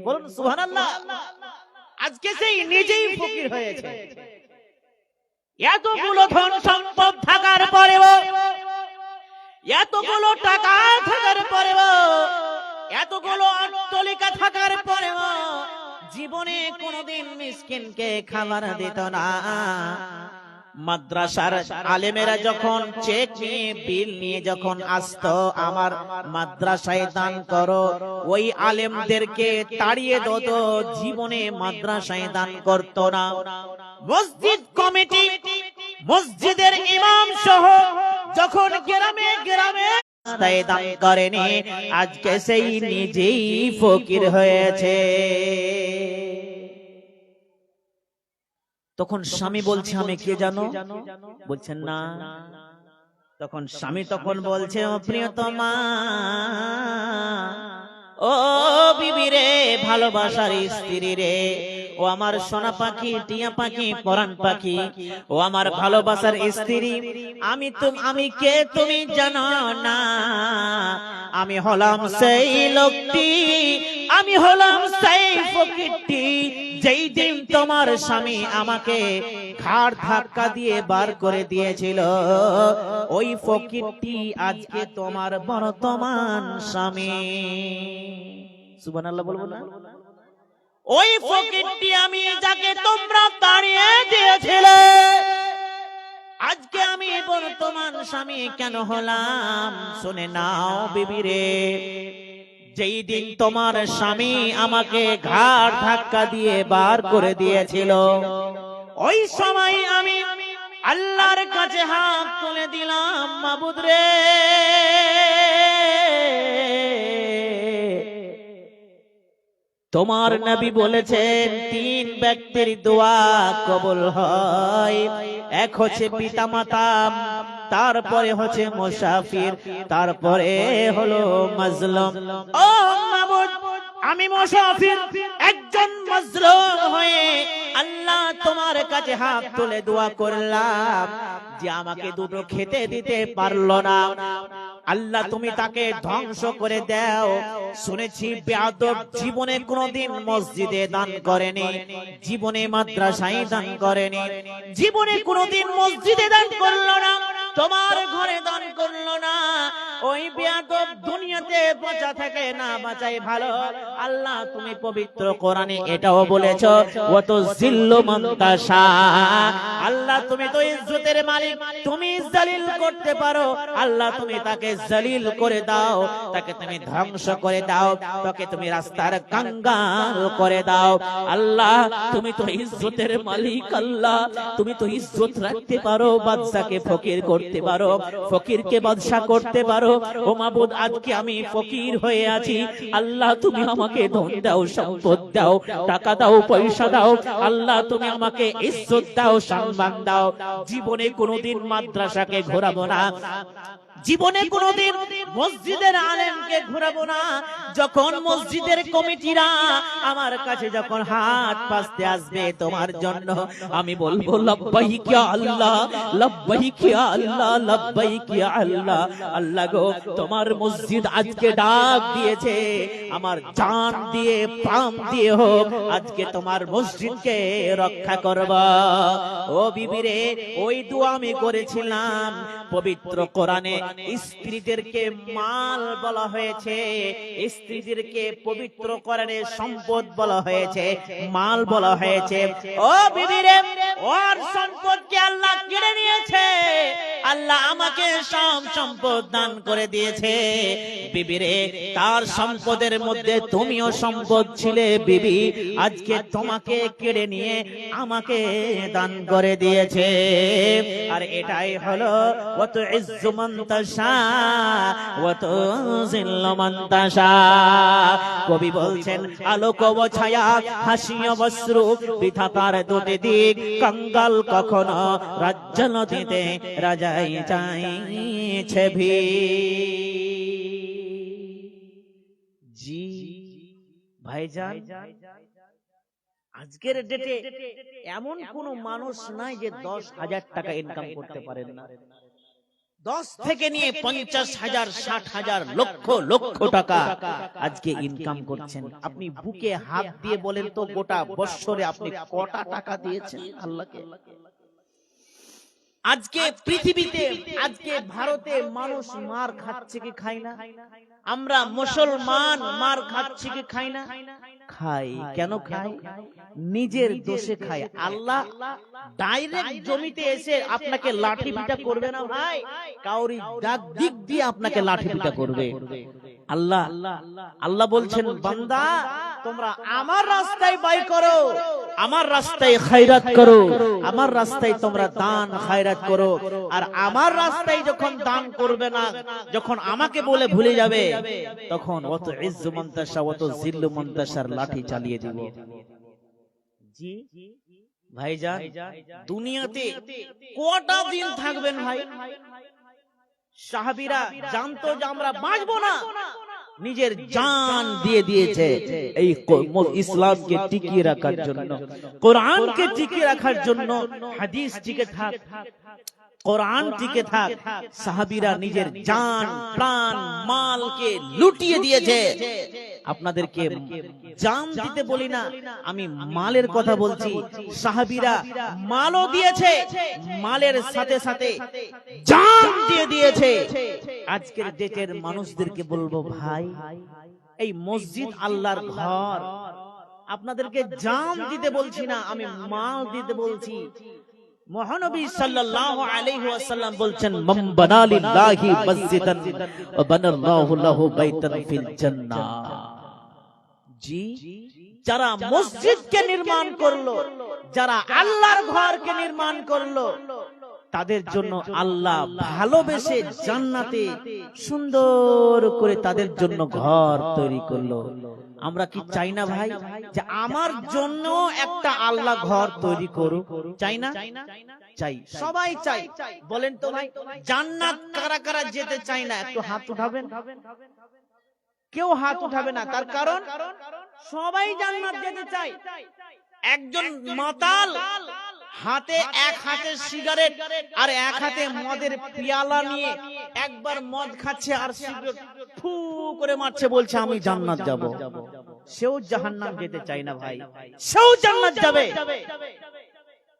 বলুন সুবহানাল্লাহ। আজকে সেই নিজেই ফকির হয়েছে। এতগুলো ধন সম্পদ থাকার পরেও এতগুলো টাকা থাকার পরেও, এতগুলো অট্টালিকা থাকার পরেও জীবনে কোনোদিন মিসকিনকে খাবার দিত না। মাদ্রাসার আলেমেরা যখন চেক নিয়ে বিল নিয়ে যখন আসতো, আমার মাদ্রাসায় দান করো, ওই আলেমদেরকে তাড়িয়ে দিত, জীবনে মাদ্রাসায় দান করত না। মসজিদ কমিটি, মসজিদের ইমাম সহ যখন গ্রামে গ্রামে দান করেনি, আজকে সেই নিজেই ফকির হয়েছে। তখন স্বামী বলছে আমি কে জানো? বলছেন না। তখন স্বামী তখন বলছে ও প্রিয়তমা, ও বিবি রে, ভালোবাসার স্ত্রী রে, ও আমার সোনা পাখি, টিয়া পাখি, পরাণ পাখি, ও আমার ভালোবাসার স্ত্রী, আমি কে তুমি জানো না? আমি হলাম সেই লোকটি, আমি হলাম সেই ফকিরটি, যেই দিন তোমার স্বামী আমাকে ঘাড় ধাক্কা দিয়ে বার করে দিয়েছিল, ওই ফকিরটি আজকে তোমার বর্তমান স্বামী। সুবহানাল্লাহ বলবো না? ওই ফকিরটি আমি, যাকে তোমরা তাড়িয়ে দিয়েছিলে, আজকে আমি বর্তমান স্বামী কেন হলাম? শুনে নাও বিবি রে, যেই দিন তোমার স্বামী আমাকে ঘাড় ধাক্কা দিয়ে বার করে দিয়েছিল, ওই সময় আমি আল্লাহর কাছে হাত তুলে দিলাম, মাবুদ রে, তোমার নবী বলেছেন তিন ব্যক্তির দোয়া কবুল হয়, এক হচ্ছে পিতামাতা, তারপরে হচ্ছে মুসাফির, তারপরে হলো মাজলুম। ও মাবুদ, আমি মুসাফির, একজন মাজলুম হয়ে আল্লাহ তোমার কাছে হাত তুলে দোয়া করলাম যে আমাকে দুটো খেতে দিতে পারলো না, আল্লাহ তুমি তাকে ধ্বংস করে দাও। শুনেছি বেয়াদব জীবনে কোনোদিন মসজিদে দান করেনি, জীবনে মাদ্রাসায় দান করেনি, জীবনে কোনোদিন মসজিদে দান করলো না, তোমার ঘরে দান করলো না। ওই বেয়াদব দুনিয়াতে বাঁচা থাকে না বাঁচাই ভালো। আল্লাহ তুমি পবিত্র কোরআনে এটাও বলেছো, ওয়া তুযিল্লু মান তাশা, আল্লাহ তুমি তো ইজ্জতের মালিক, তুমি জালিল করতে পারো, আল্লাহ তুমি তাকে জালিল করে দাও, তাকে তুমি ধ্বংস করে দাও, তাকে তুমি রাস্তার কাঙ্গাল করে দাও। আল্লাহ তুমি তো ইজ্জতের মালিক, আল্লাহ তুমি তো ইজ্জত রাখতে পারো, বাদশাকে ফকির করতে পারো, ফকিরকে বাদশা করতে পারো। ও মাবুদ, আজকে আমি ফকির হয়ে আছি, আল্লাহ তুমি আমাকে ধন দাও, সম্পদ দাও, টাকা দাও, পয়সা দাও, আল্লাহ তুমি আমাকে ইজ্জত দাও, সম্মান দাও। জীবনে কোনোদিন মাদ্রাসাকে ঘোরাবো না, জীবনে কোনোদিন মসজিদের আলেমকে ঘোরাবো না। যখন মসজিদের কমিটিরা আমার কাছে যখন হাত পাততে আসবে তোমার জন্য, আমি বলবো লাব্বাইক ইয়া আল্লাহ, লাব্বাইক ইয়া আল্লাহ, লাব্বাইক ইয়া আল্লাহ। আল্লাহ গো, তোমার মসজিদ আজকে ডাক দিয়েছে, আমার জান দিয়ে প্রাণ দিয়ে হোক আজকে তোমার মসজিদকে রক্ষা করবা। ও বিবি রে, ওই দোয়া আমি করেছিলাম। পবিত্র কোরআনে স্ত্রীদেরকে মাল বলা হয়েছে, স্ত্রীদেরকে পবিত্র কোরআনে সম্পদ বলা হয়েছে, মাল বলা হয়েছে। ও বিবি রে, ওর সম্পদকে আল্লাহ কেড়ে নিয়েছে, আল্লাহ আমাকে সব সম্পদ দান করে দিয়েছে। বিবি রে, তার সম্পদের মধ্যে তুমিও সম্পদ ছিলে বিবি, আজকে তোমাকে কেড়ে নিয়ে আমাকে দান করে দিয়েছে। আর এটাই হলো ওয়া তুইজ্জু মান তাশা ওয়া তুযিল্লু মান তাশা। কবি বলছেন, আলোক ও ছায়া, হাসি ও বস্ত্র, বিধাতার দুটি দিক, কাঙ্গাল কখনো রাজ্য নদীতে রাজাই চাইছে ভি। জি ভাইজান, আজকের ডেটে এমন কোন মানুষ নাই যে 10,000 টাকা ইনকাম করতে পারেন না। 10 থেকে নিয়ে 50,000, 60,000, লক্ষ লক্ষ টাকা আজকে ইনকাম করছেন। আপনি বুকে হাত দিয়ে বলেন তো, গোটা বছরে আপনি কটা টাকা দিয়েছেন আল্লাহকে? আজকে পৃথিবীতে, আজকে ভারতে মানুষ মার খাচ্ছে কি খায় না? আমরা মুসলমান মার খাচ্ছি কি খাই না? খাই। কেন খাই? নিজের দোষে খাই। আল্লাহ ডাইরেক্ট জমিতে এসে আপনাকে লাঠি পিটা করবে না ভাই, কাউরি দিক দিয়ে আপনাকে লাঠি পিটা করবে। আল্লাহ আল্লাহ বলছেন, বান্দা তোমরা আমার রাস্তায় ব্যয় করো, আমার রাস্তায় খায়রাত করো, আমার রাস্তায় তোমরা দান খায়রাত করো। আর আমার রাস্তায় যখন দান করবে না, যখন আমাকে বলে ভুলে যাবে, তখন অত ইজ্জু মুনতাশা অত জিল্লু মুনতাশার লাঠি চালিয়ে দিব। জি ভাইজান, দুনিয়াতে কটা দিন থাকবেন ভাই? সাহাবীরা জানতো যে আমরা বাঁচবো না, নিজের জান দিয়ে দিয়েছে এই ইসলামকে টিকিয়ে রাখার জন্য, কোরআনকে টিকিয়ে রাখার জন্য। হাদিস টিকে থাক, কোরআন টিকে থাক। সাহাবীরা নিজের জান প্রাণ মালকে লুটিয়ে দিয়েছে। আপনাদেরকে জান দিতে বলি না, আমি মালের কথা বলছি। সাহাবীরা মালও দিয়েছে, মালের সাথে সাথে জান দিয়ে দিয়েছে। আজকের ডেটের মানুষদেরকে বলবো, ভাই এই মসজিদ আল্লাহর ঘর, আপনাদেরকে জান দিতে বলছি না, আমি মাল দিতে বলছি। মহানবী সাল্লাল্লাহু আলাইহি ওয়াসাল্লাম বলছেন, মান বানা লিল্লাহি মসজিদান ওয়া বানাল্লাহু লাহু বাইতান ফিল জান্নাহ। জি, যারা মসজিদকে নির্মাণ করলো, যারা আল্লাহর ঘরকে নির্মাণ করলো, তাদের জন্য আল্লাহ ভালোবেসে জান্নাতে সুন্দর করে তাদের জন্য ঘর তৈরি করলো। আমরা কি চাই না ভাই যে আমার জন্য একটা আল্লাহ ঘর তৈরি করুক? চাই না? চাই, সবাই চাই। বলেন তো ভাই, জান্নাত কারা কারা যেতে চায় না? একটু হাত উঠাবেন। কেউ হাত উঠাবে না, তার কারণ সবাই জান্নাত যেতে চায়। একজন মাতাল হাতে এক হাতে সিগারেট আর এক হাতে মদের পিয়ালা নিয়ে একবার মদ খাচ্ছে আর সিগারেট ফু করে মারছে, বলছে আমি জান্নাত যাব। সেও জাহান্নাম যেতে চায় না ভাই, সেও জান্নাত যাবে।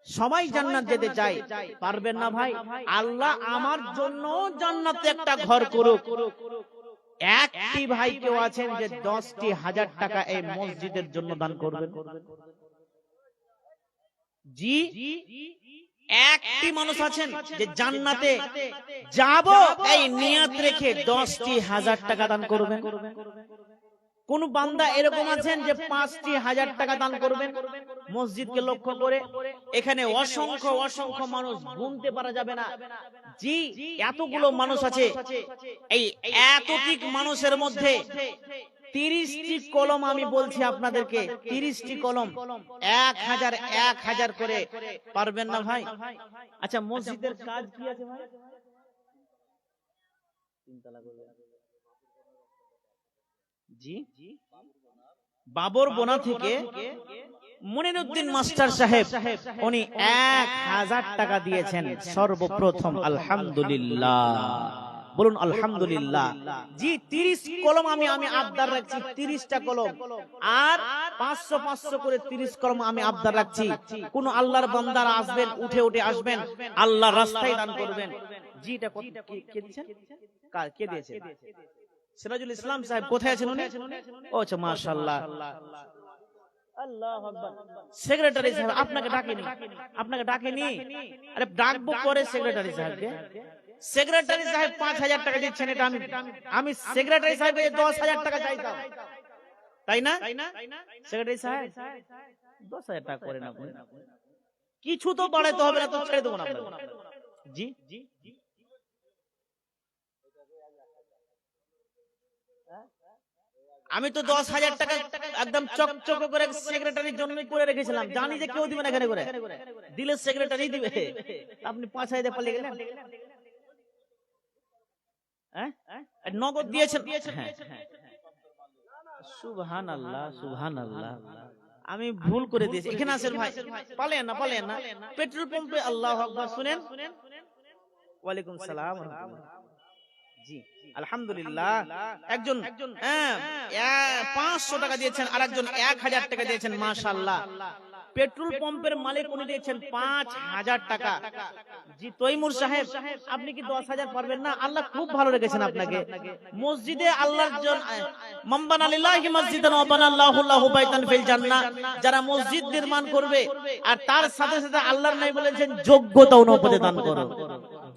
সবাই জান্নাত যেতে চায়, পারবেন না ভাই। আল্লাহ আমার জন্য জান্নাতে একটা ঘর করুক। একটি ভাই কেউ আছেন যে 10,000 টাকা এই মসজিদের জন্য দান করবেন? জি, একটি মানুষ আছেন যে জান্নাতে যাব এই নিয়ত রেখে 10,000 টাকা দান করবেন? কোন বান্দা এরকম আছেন যে 5,000 টাকা দান করবেন মসজিদকে লক্ষ্য করে? এখানে অসংখ্য অসংখ্য মানুষ, গুনতে পারা যাবে না। জি, এতগুলো মানুষ আছে। এই এতটিক মানুষের মধ্যে 30টি কলম, আমি বলছি আপনাদেরকে 30টি কলম 1000 করে পারবেন না ভাই? আচ্ছা, মসজিদের কাজ কি আছে ভাই? জি, বাবর বোনা থেকে মনিরউদ্দিন মাস্টার সাহেব, উনি 1000 টাকা দিয়েছেন সর্বপ্রথম। আলহামদুলিল্লাহ, বলুন আলহামদুলিল্লাহ। জি, 30 কলম আমি আবদার রাখছি, 30টা কলম, আর 500 করে 30 কলম আমি আবদার রাখছি। কোন আল্লাহর বান্দারা আসবেন, উঠে উঠে আসবেন, আল্লাহর রাস্তায় দান করবেন। জি, এটা কে দিয়েছেন? কে দিয়েছে? সিরাজুল ইসলাম সাহেব। কোথায় আছেন উনি? ও আচ্ছা, মাশাআল্লাহ, আল্লাহু আকবার। সেক্রেটারি সাহেব আপনাকে ডাকেনি? আপনাকে ডাকেনি? আরে ডাকবো পরে সেক্রেটারি সাহেবকে। সেক্রেটারি সাহেব 5,000 টাকা দিচ্ছেন, এটা আমি সেক্রেটারি সাহেবকে 10,000 টাকা চাইতাম, তাই না? সেক্রেটারি সাহেব 10,000 টাকা করেন আপনি, কিছু তো বাড়াইতে হবে না, তো ছেড়ে দেবো না আপনাকে। জি, আমি তো 10,000 টাকা একদম চকচকে করে সেক্রেটারির জন্যই করে রেখেছিলাম, জানি যে কেউ দিবে না। এখানে করে দিলে সেক্রেটারি দিবে, আপনি 5,000 দিয়ে পালিয়ে গেলেন। নগদ দিয়েছেন? সুবহানাল্লাহ, সুবহানাল্লাহ, আমি ভুল করে দিয়েছি। এখানে আসেন ভাই, পালেন না, পালেন না। পেট্রোল পাম্পে, আল্লাহু আকবার, শুনেন। ওয়ালাইকুম সালাম। জি, আলহামদুলিল্লাহ। একজন 500 টাকা দিয়েছেন, আর একজন 1000 টাকা দিয়েছেন। মাশাআল্লাহ, পেট্রোল পাম্পের মালিক উনি দিয়েছেন 5,000 টাকা। জি তৈমুর সাহেব, আপনি কি 10,000 পারবেন না? আল্লাহ খুব ভালো রেখেছেন আপনাকে। মসজিদে আল্লাহর জন্য মান বানা লিল্লাহি মসজিদান ওয়া বানাল্লাহু লাহু বাইতান ফিল জান্নাহ, যারা মসজিদ নির্মাণ করবে আর তার সাথে সাথে আল্লাহর নবী বলেছেন যোগ্যতা অনুপাতে দান করো,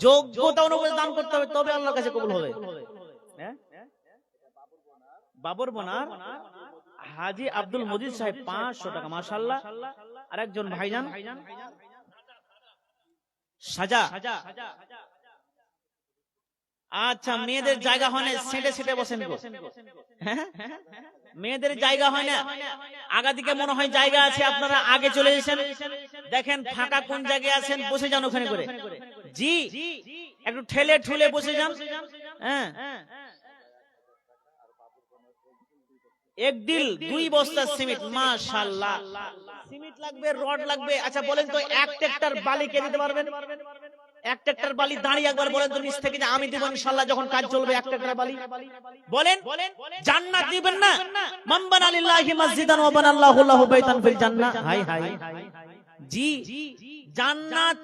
যোগ্যতা অনুপাতে দান করতে হবে, তবে আল্লাহর কাছে কবুল হবে। হ্যাঁ, বাবর বনার হাজী আব্দুল মজিদ সাহেব 500 টাকা, মাশাআল্লাহ। আরেকজন ভাইজান সাজা, আচ্ছা মেয়েদের জায়গা হয় না, সেটে সেটে বসেন গো। হ্যাঁ, মেয়েদের জায়গা হয় না, আগা দিকে মনে হয় জায়গা আছে, আপনারা আগে চলে এসেছেন, দেখেন ফাঁকা কোন জায়গায় আছেন, বসে যান ওখানে করে। জি একটু ঠেলে ঠুলে বসে যান। হ্যাঁ, এক ডিল 2 বস্তা সিমেন্ট, মাশাআল্লাহ। সিমেন্ট লাগবে, রড লাগবে। আচ্ছা বলেন তো 1 ট্রাক্টর বালি কে দিতে পারবেন? 1 ট্রাক্টর বালি দাঁড়িয়ে একবার বলেন তো নিচ থেকে যে আমি দেব ইনশাআল্লাহ, যখন কাজ চলবে 1 ট্রাক্টর বালি। বলেন জান্নাত দিবেন না? মান বানা লিল্লাহি মসজিদান ওয়া বানাল্লাহু লাহু বাইতান ফিল জান্নাহ। হাই হাই, জি জান্নাত।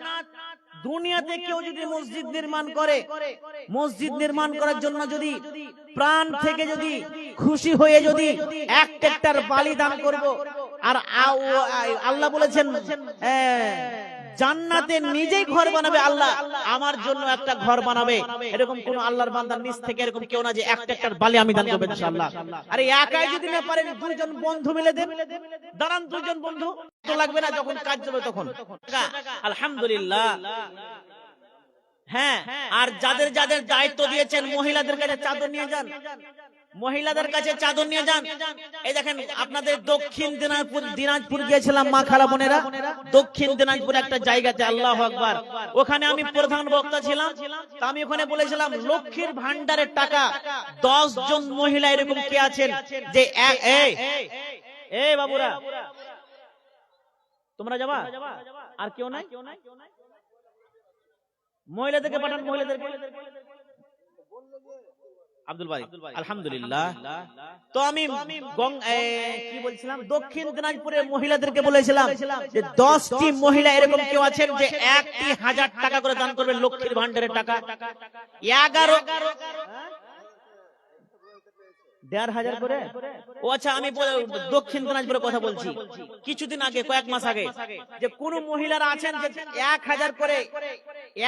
দুনিয়াতে কেউ যদি মসজিদ নির্মাণ করে, মসজিদ নির্মাণ করার জন্য যদি প্রাণ থেকে যদি খুশি হয়ে যদি 1 ট্রাক্টর বালি দান করব, আর আল্লাহ বলেছেন জান্নাতে নিজেই ঘর বানাবে, আল্লাহ আমার জন্য একটা ঘর বানাবে। এরকম কোন আল্লাহর বান্দার নিচ থেকে এরকম কেউ না যে 1 ট্রাক্টর বালি আমি দান করব ইনশাআল্লাহ। আরে একাই যদি না পারেন, 2 জন বন্ধু মিলে দেন, দাঁড়ান 2 জন বন্ধু, তো লাগবে না, যখন কাজ চলবে তখন। আলহামদুলিল্লাহ। হ্যাঁ, আর যাদের যাদের দায়িত্ব দিয়েছেন মহিলাদের কাছে চাদর নিয়ে যান, মহিলাদের কাছে চাদর নিয়ে যান। এই দেখেন আপনাদের দক্ষিণ দিনাজপুর গিয়েছিলাম মা খালা বোনেরা, দক্ষিণ দিনাজপুর একটা জায়গাতে, আল্লাহু আকবার, ওখানে আমি প্রধান বক্তা ছিলাম। তা আমি ওখানে বলেছিলাম লক্ষ্মীর ভান্ডারের টাকা 10 জন মহিলা এরকম কে আছেন যে এই বাবুরা তোমরা যাবা, আর কেউ নাই? মহিলাদেরকে পাঠান, মহিলাদেরকে। আব্দুল বারি, আলহামদুলিল্লাহ। তো আমি কি বলছিলাম, দক্ষিণ দিনাজপুরের মহিলাদেরকে বলেছিলাম যে 10টি মহিলা এরকম কেউ আছেন যে 1,000 টাকা করে দান করবেন লক্ষ্মীর ভান্ডারের টাকা। 1,500 করে। ও আচ্ছা, আমি দক্ষিণ দিনাজপুরের কথা বলছি। কিছুদিন আগে, কয়েক মাস আগে, যে কোন মহিলারা আছেন যে 1,000 করে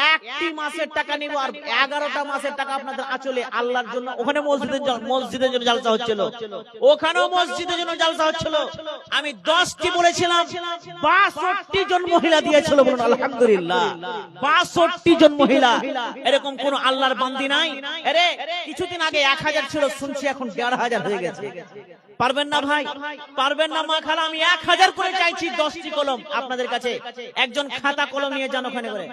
একটি মাসের টাকা নিব, আর 11টা মাসের টাকা আপনাদের আঁচলে আল্লাহর জন্য। ওখানে মসজিদের জন্য জালসা হচ্ছিল, ওখানেও মসজিদের জন্য জালসা হচ্ছিল। আমি 10টি বলেছিলাম, 62 জন মহিলা দিয়েছিল। বলুন আলহামদুলিল্লাহ, 62 জন মহিলা। এরকম কোন আল্লাহর বান্দি নাই? আরে কিছুদিন আগে 1,000 ছিল, শুনছি এখন 1,500 হয়ে গেছে। পারবেন না ভাই, পারবেন না মা খালা? আমি 1,000 করে চাইছি, 10টি কলম আপনাদের কাছে। একজন খাতা কলম নিয়ে যান ওখানে করে,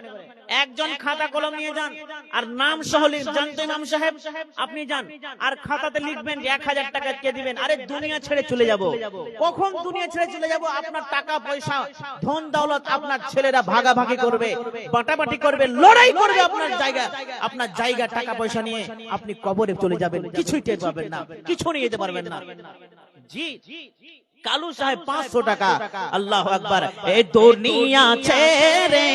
একজন খাতা কলম নিয়ে যান, আর নাম সহ যান তো ইমাম সাহেব, আপনি যান আর খাতাতে লিখবেন যে 1,000 টাকা কে দিবেন। আরে দুনিয়া ছেড়ে চলে যাব, কখন দুনিয়া ছেড়ে চলে যাব? আপনার টাকা পয়সা ধন দৌলত আপনার ছেলেরা ভাগাভাগি করবে, বাটাবাটি করবে, লড়াই করবে আপনার জায়গা টাকা পয়সা নিয়ে। আপনি কবরে চলে যাবেন, কিছুই টের পাবেন না, কিছু নিয়ে যেতে পারবেন না। জি কালু সাহেব 500 টাকা। আল্লাহু আকবার। এই দুনিয়া ছেড়ে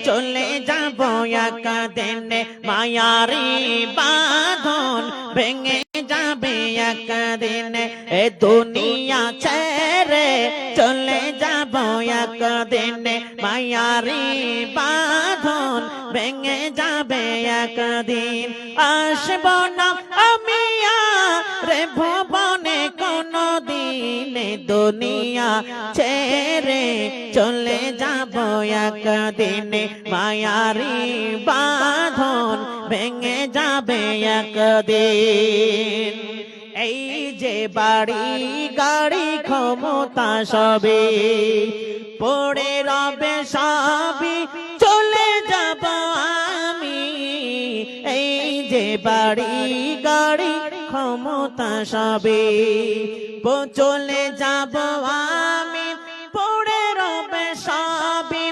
চলে যাব একদিন, মায়ারি বাঁধন ভেঙে যাবে একদিন। এই দুনিয়া ছেড়ে চলে যাব একদিন, মায়ারি বাঁধন ভেঙে যাবে একদিন। আসব না আমি আর ভুবনে কোনদিন, দুনিয়া ছেড়ে চলে যাব একদিন, মায়ারি বাঁধন ভেঙে যাবে একদিন। এই যে বাড়ি গাড়ি ক্ষমতা সবে পড়ে রবে সবই, চলে যাব আমি। এই যে বাড়ি গাড়ি ক্ষমতা সবে চলে যাব আমি, পড়ে রবে সবই।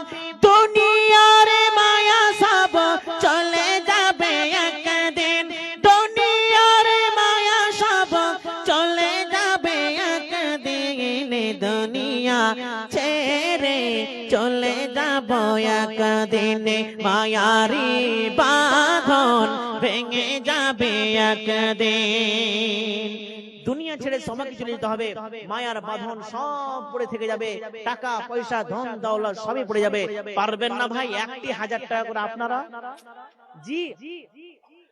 দুনিয়ার মায়া সব চলে যাবে একদিন, দুনিয়ার মায়া সব চলে যাবে একদিন। দুনিয়া ছেড়ে চলে যাব একদিনে, মায়ারি বাঁধন ভেঙে যাবে একদিন। দুনিয়া ছেড়ে সমাজে চলে যেতে হবে, মায়ার বাঁধন সব পড়ে থেকে যাবে, টাকা পয়সা ধন দৌলত সবই পড়ে যাবে। পারবেন না ভাই 1,000 টাকা করে আপনারা? জি,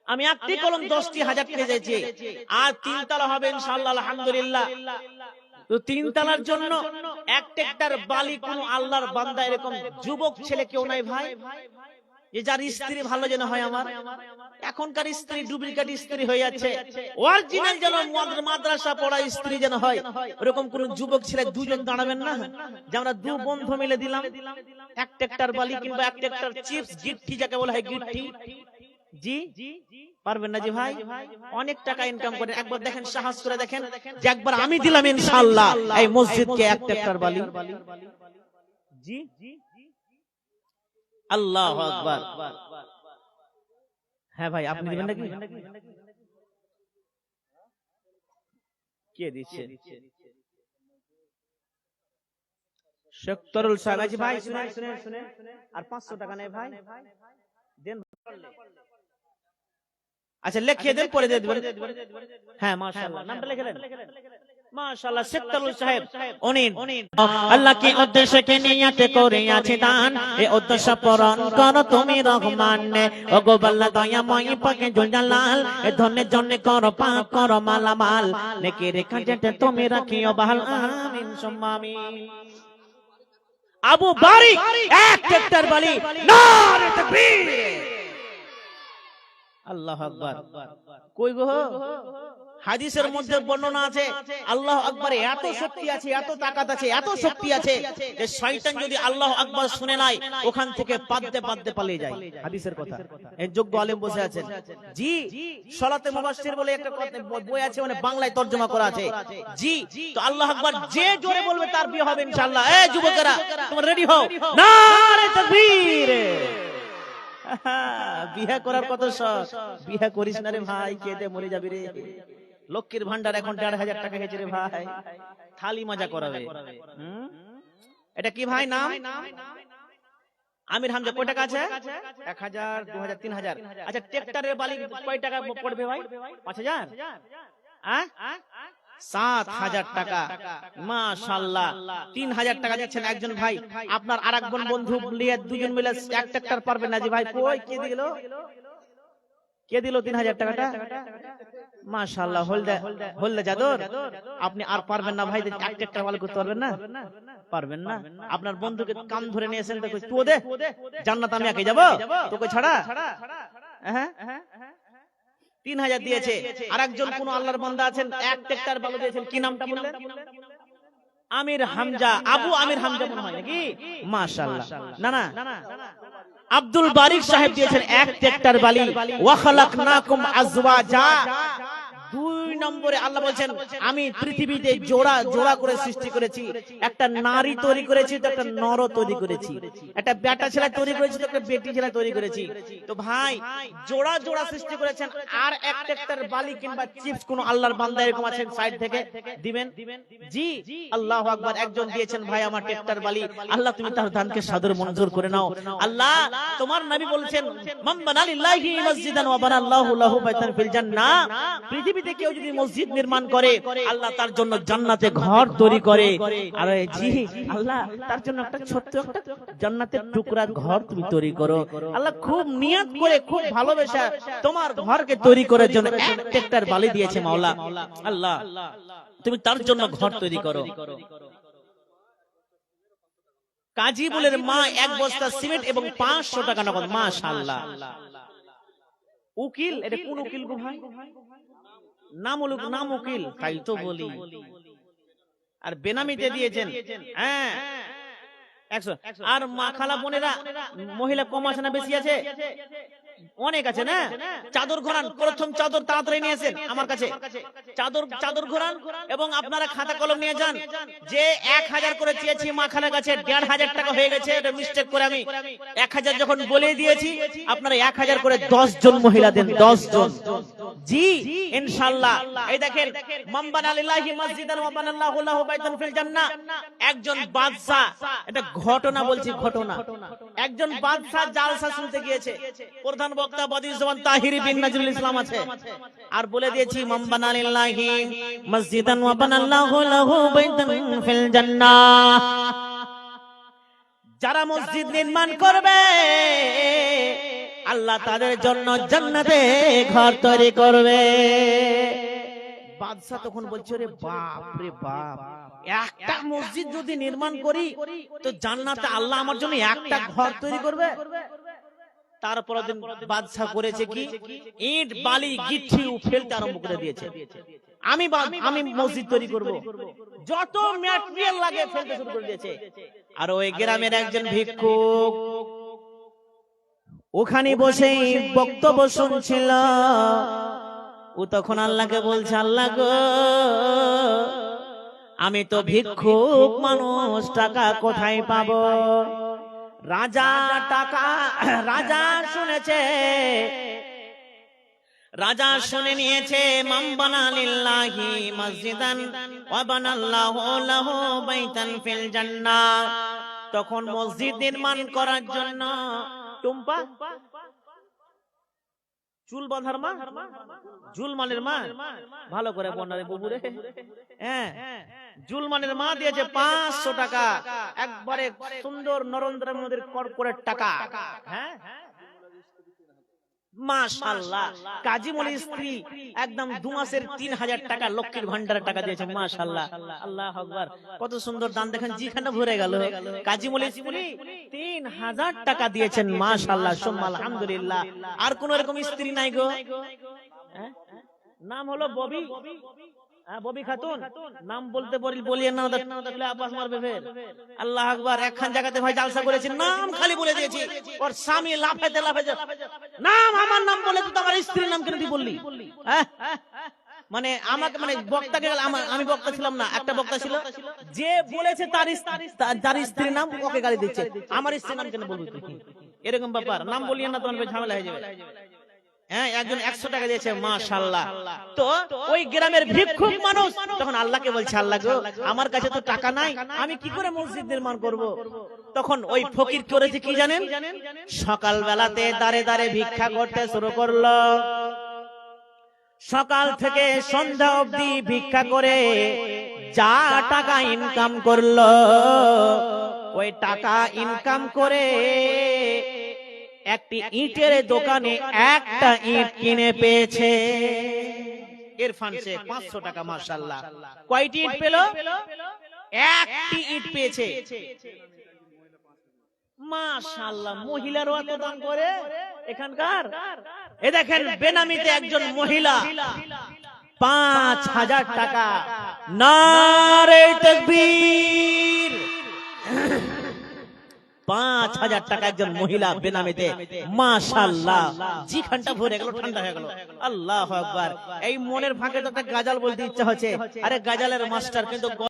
আমি একটি কলম 10,000 পেয়ে যাচ্ছি, আর 3 তলা হবে ইনশাআল্লাহ আলহামদুলিল্লাহ। তো 3 তলার জন্য এক ট্রাক্টর বালি কোন আল্লাহর বান্দা এরকম যুবক ছেলে কেউ নাই ভাই, যে যার স্ত্রী ভালো যেন হয়। আমার এখনকার স্ত্রী ডুপ্লিকেট স্ত্রী হয়ে যাচ্ছে, অরিজিনাল যেন মাদ্রাসা পড়া স্ত্রী যেন হয়। ওরকম কোন যুবক ছেলে দুজন দাঁড়াবেন না, যে আমরা দু বন্ধু মিলে দিলাম এক ট্রাক্টর বালি কিংবা এক ট্রাক্টর চিপস, গিট্টি যাকে বলা হয় গিট্টি। জি, পারবেন না জি ভাই? অনেক টাকা ইনকাম করেন, একবার দেখেন, সাহস করে দেখেন যে একবার আমি দিলাম ইনশাআল্লাহ এই মসজিদকে এক ট্রাক্টর বালি। জি, আল্লাহু আকবার। হ্যাঁ ভাই, আপনি দিবেন নাকি? কে দিচ্ছে? শেখ তরুল সাহেব। আচ্ছা ভাই শুনেন শুনেন শুনেন, আর 500 টাকা নেই ভাই, দেন। আচ্ছা লিখিয়ে দেন, পরে দিয়ে দিবেন। হ্যাঁ মাশাআল্লাহ, নামটা লিখে দেন। মাশাআল্লাহ, শেখ তরুল সাহেব উনি আল্লাহকে উদ্দেশ্যে নিয়ত করে আছে দান, এই উদ্দেশ্য পূরণ করো তুমি রহমান। ওগো আল্লাহ দয়াময় পাকে জলাল, এ ধনের জন্য করো পাক করো মালামাল, নেকির কাজে তুমি রাখিও বহাল, আমিন সুম্মা আমিন। আবু বারিক এক ট্রাক্টর বালি, নারে তাকবীর, আল্লাহু আকবার। কই গো? হাদিসের মধ্যে বর্ণনা আছে আল্লাহু আকবারে এত শক্তি আছে, এত তাকাত আছে, এত শক্তি আছে যে শয়তান যদি আল্লাহু আকবার শুনে নাই ওখান থেকে পাদ্দে পাদ্দে পালিয়ে যায়। হাদিসের কথা, এই যোগ্য আলেম বসে আছেন। জি, সালাতে মুবাশশির বলে একটা বই আছে, মানে বাংলায় তরজমা করা আছে। জি, তো আল্লাহু আকবার যে জোরে বলবে তার বিয়ে হবে ইনশাআল্লাহ। এই যুবকেরা তোমরা রেডি হও, নারে তাকবীর। বিয়ে করার কত শখ, বিয়ে করিস না রে ভাই, কেঁদে মরে যাবি রে। লক্ষ্মীর ভান্ডার এখন 1,500 টাকা হয়েছে রে ভাই, থালি মজা করাবে। এটা কি ভাই নাম? আমির হামজা। কয় টাকা আছে? 1,000, 2,000, 3,000। আচ্ছা ট্রাক্টরের বালি কয় টাকা পড়বে ভাই? 5,000? 7,000 টাকা। মাশাআল্লাহ, 3,000 টাকা দিচ্ছেন একজন ভাই। আপনার আরেক বন্ধু নিয়ে দুজন মিলে এক ট্রাক্টর পারবেন না জি ভাই? কই কে দিল? কে দিল 3,000 টাকাটা? মাশাআল্লাহ, হলদে জাদর। আপনি আর পারবেন না ভাই, এক ট্রাক্টর বালি করতে পারবেন না? পারবেন না। আপনার বন্ধুকে কান ধরে নিয়ে এসেন, দেখো তুই দে, জান্নাত আমি একাই যাব, তোকে ছাড়া। হ্যাঁ, 3,000 দিয়েছে। আরেকজন কোন আল্লাহর বান্দা আছেন, এক ট্রাক্টর বালু দিয়েছেন, কি নামটা বললেন? আমির হামজা, আবু আমির হামজা মনে হয় নাকি? মাশাআল্লাহ। না না, আব্দুল বারিক সাহেব দিয়েছেন এক ট্রাক্টর বালি। ওয়া খালাকনাকুম আজওয়াজা। 2 নম্বরে আল্লাহ বলেন আমি পৃথিবীতে জোড়া জোড়া করে সৃষ্টি করেছি, একটা নারী তৈরি করেছি, তো একটা নর তৈরি করেছি, একটা বেটা ছেলে তৈরি করেছি, তো একটা বেটি ছেলে তৈরি করেছি। তো ভাই জোড়া জোড়া সৃষ্টি করেছেন, আর এক ট্রাক্টর বালি কিংবা চিপস কোন আল্লাহর বান্দা এরকম আছেন সাইড থেকে দিবেন? জি, আল্লাহু আকবার। একজন দিয়েছেন ভাই আমার ট্রাক্টর বালি, আল্লাহ তুমি তার দানকে সাদর মঞ্জুর করে নাও। আল্লাহ তোমার নবী বলেছেন মান বানা লিল্লাহি মসজিদান ওয়া বানাল্লাহু লাহু বাইতান ফিল জান্নাহ, পৃথিবীতে কেউ যদি মসজিদ নির্মাণ করে আল্লাহ তার জন্য জান্নাতে ঘর তৈরি করে। আরে জি আল্লাহ তার জন্য একটা ছোট্ট একটা জান্নাতের টুকরা ঘর তুমি তৈরি করো। আল্লাহ খুব নিয়ত করে, খুব ভালোবেসে তোমার ঘরকে তৈরি করার জন্য এক ট্রাক্টর বালি দিয়েছে মাওলা। আল্লাহ তুমি তার জন্য ঘর তৈরি করো। কাজীবুলের মা 1 বস্তা সিমেন্ট এবং 500 টাকা নগদ। মাশাআল্লাহ। উকিল, এটা কোন উকিল গো ভাই? নাম উকিল, তাই তো বলি। আর বেনামিতে দিয়েছেন। হ্যাঁ 100। আর মা খালা বোনেরা, মহিলা কম আছে না বেশি আছে? অনেক আছে না, চাদর ঘোরান, প্রথম চাদর তাড়াতাড়ি নিয়ে আসেন আমার কাছে, চাদর ঘোরান এবং আপনারা খাতা কলম নিয়ে যান। যে 1000 করে চেয়েছি মা খানের কাছে, 1500 টাকা হয়ে গেছে, এটা মিস্টেক করে আমি 1000 যখন বলে দিয়েছি, আপনারা 1000 করে 10 জন মহিলা দেন, 10 জন। জি ইনশাআল্লাহ। এই দেখেন, মান বানা লিল্লাহি মসজিদান ওয়া বানাল্লাহু লাহু বাইতান ফিল জান্নাহ। একজন বাদশা, এটা ঘটনা বলছি, ঘটনা। একজন বাদশা জালসা শুনতে গিয়েছে, প্রধান বক্তা বদিউজ্জামান তাহিরি বিন নজরুল ইসলাম আছে, আর বলে দিয়েছি মান বানা লিল্লাহি মসজিদান ওয়া বানাল্লাহু লাহু বাইতান ফিল জান্নাহ। যারা মসজিদ নির্মাণ করবে আল্লাহ তাদের জন্য জান্নাতে ঘর তৈরি করবে। বাদশা তখন বলছে, রে বাপ রে বাপ, একটা মসজিদ যদি নির্মাণ করি তো জান্নাতে আল্লাহ আমার জন্য একটা ঘর তৈরি করবে। তারপর দিন বাদশা করেছে কি, ইট বালি গিট্টি ফেলতে আরম্ভ করে দিয়েছে। আমি মসজিদ তৈরি করব, যত ম্যাটেরিয়াল লাগে ফেলতে শুরু করে দিয়েছে। আর ওই গ্রামের একজন ভিক্ষুক ওখানে বসে বক্তব্য শুনছিল। ও তখন আল্লাহকে বলছে, আল্লাহ গো, আমি তো ভিক্ষুক মানুষ, টাকা কোথায় পাবো? রাজা শুনেছে, রাজা শুনে নিয়েছে মান বানা লিল্লাহি মসজিদান ওয়া বানাল্লাহু লাহু বাইতান ফিল জান্নাহ। তখন মসজিদ নির্মাণ করার জন্য টুম্পা চুল বাঁধার মা, জুলমানের মা, ভালো করে বন্যারে বুবুরে, হ্যাঁ, জুলমানের মা দিয়েছে 500 টাকা, একবারে সুন্দর নরেন্দ্র মোদীর কর্পোরেট টাকা। হ্যাঁ মাশাআল্লাহ। কাজী মলির স্ত্রী একদম 2 মাসের 3000 টাকা লক্ষ্মীর ভান্ডারের টাকা দিয়েছে, মাশাআল্লাহ, আল্লাহু আকবার। কত সুন্দর দান দেখেন, জিখানা ভরে গেল। কাজী মলির স্ত্রী 3000 টাকা দিয়েছেন, মাশাআল্লাহ, সুবহানাল্লাহ, আলহামদুলিল্লাহ। আর কোন এরকম স্ত্রী নাই গো? নাম হলো ববি, ববি খাতুন। নাম বলতে বলিয়ে না, তাহলে আপাস মারবে ফের। আল্লাহ আকবার। একখান জায়গাতে ভাই জালসা করেছে, নাম খালি বলে দিয়েছি, ওর স্বামী লাফাইতে নাম, আমার নাম বলে তো আমার স্ত্রীর নাম কেন তুই বললি? মানে আমাকে, মানে বক্তাকে, আমি বক্তা ছিলাম না, একটা বক্তা ছিল, যে বলেছে তার স্ত্রীর নাম ওকে গালি দিচ্ছে, আমার স্ত্রীর নাম কেন বলবি তুই? এরকম ব্যাপার, নাম বলিয়ে না, তোমার ঝামেলা হয়ে যাবে। হ্যাঁ, একজন 100 টাকা দিয়েছে, মাশাআল্লাহ। তো ওই গ্রামের ভিক্ষুক মানুষ তখন আল্লাহকে বলছে, আল্লাহ গো, আমার কাছে তো টাকা নাই, আমি কি করে মসজিদ নির্মাণ করব? তখন ওই ফকির করেছে কি জানেন? সকাল বেলাতে দাঁড়ে দাঁড়ে ভিক্ষা করতে শুরু করলো। সকাল থেকে সন্ধ্যা অবধি ভিক্ষা করে যা টাকা ইনকাম করলো, ওই টাকা ইনকাম করে একটি ইটের দোকানে একটা ইট কিনে পেয়েছে। ইরফান সে 500 টাকা, মাশাআল্লাহ। কয়টি ইট পেল? একটি ইট পেয়েছে, মাশাআল্লাহ। মহিলারও এত দাম করে এখানকার। এই দেখেন, বেনামিতে একজন মহিলা 5000 টাকা। নারে তাকবীর। 5000 টাকা একজন মহিলা বেনামিতে, মাশাআল্লাহ। জিখানটা ভরে গেল, ঠান্ডা হয়ে গেল। আল্লাহু আকবার। এই মনের ফাঁকে তো একটা গাজাল বলতে ইচ্ছা হচ্ছে, আরে গাজালের মাস্টার কিন্তু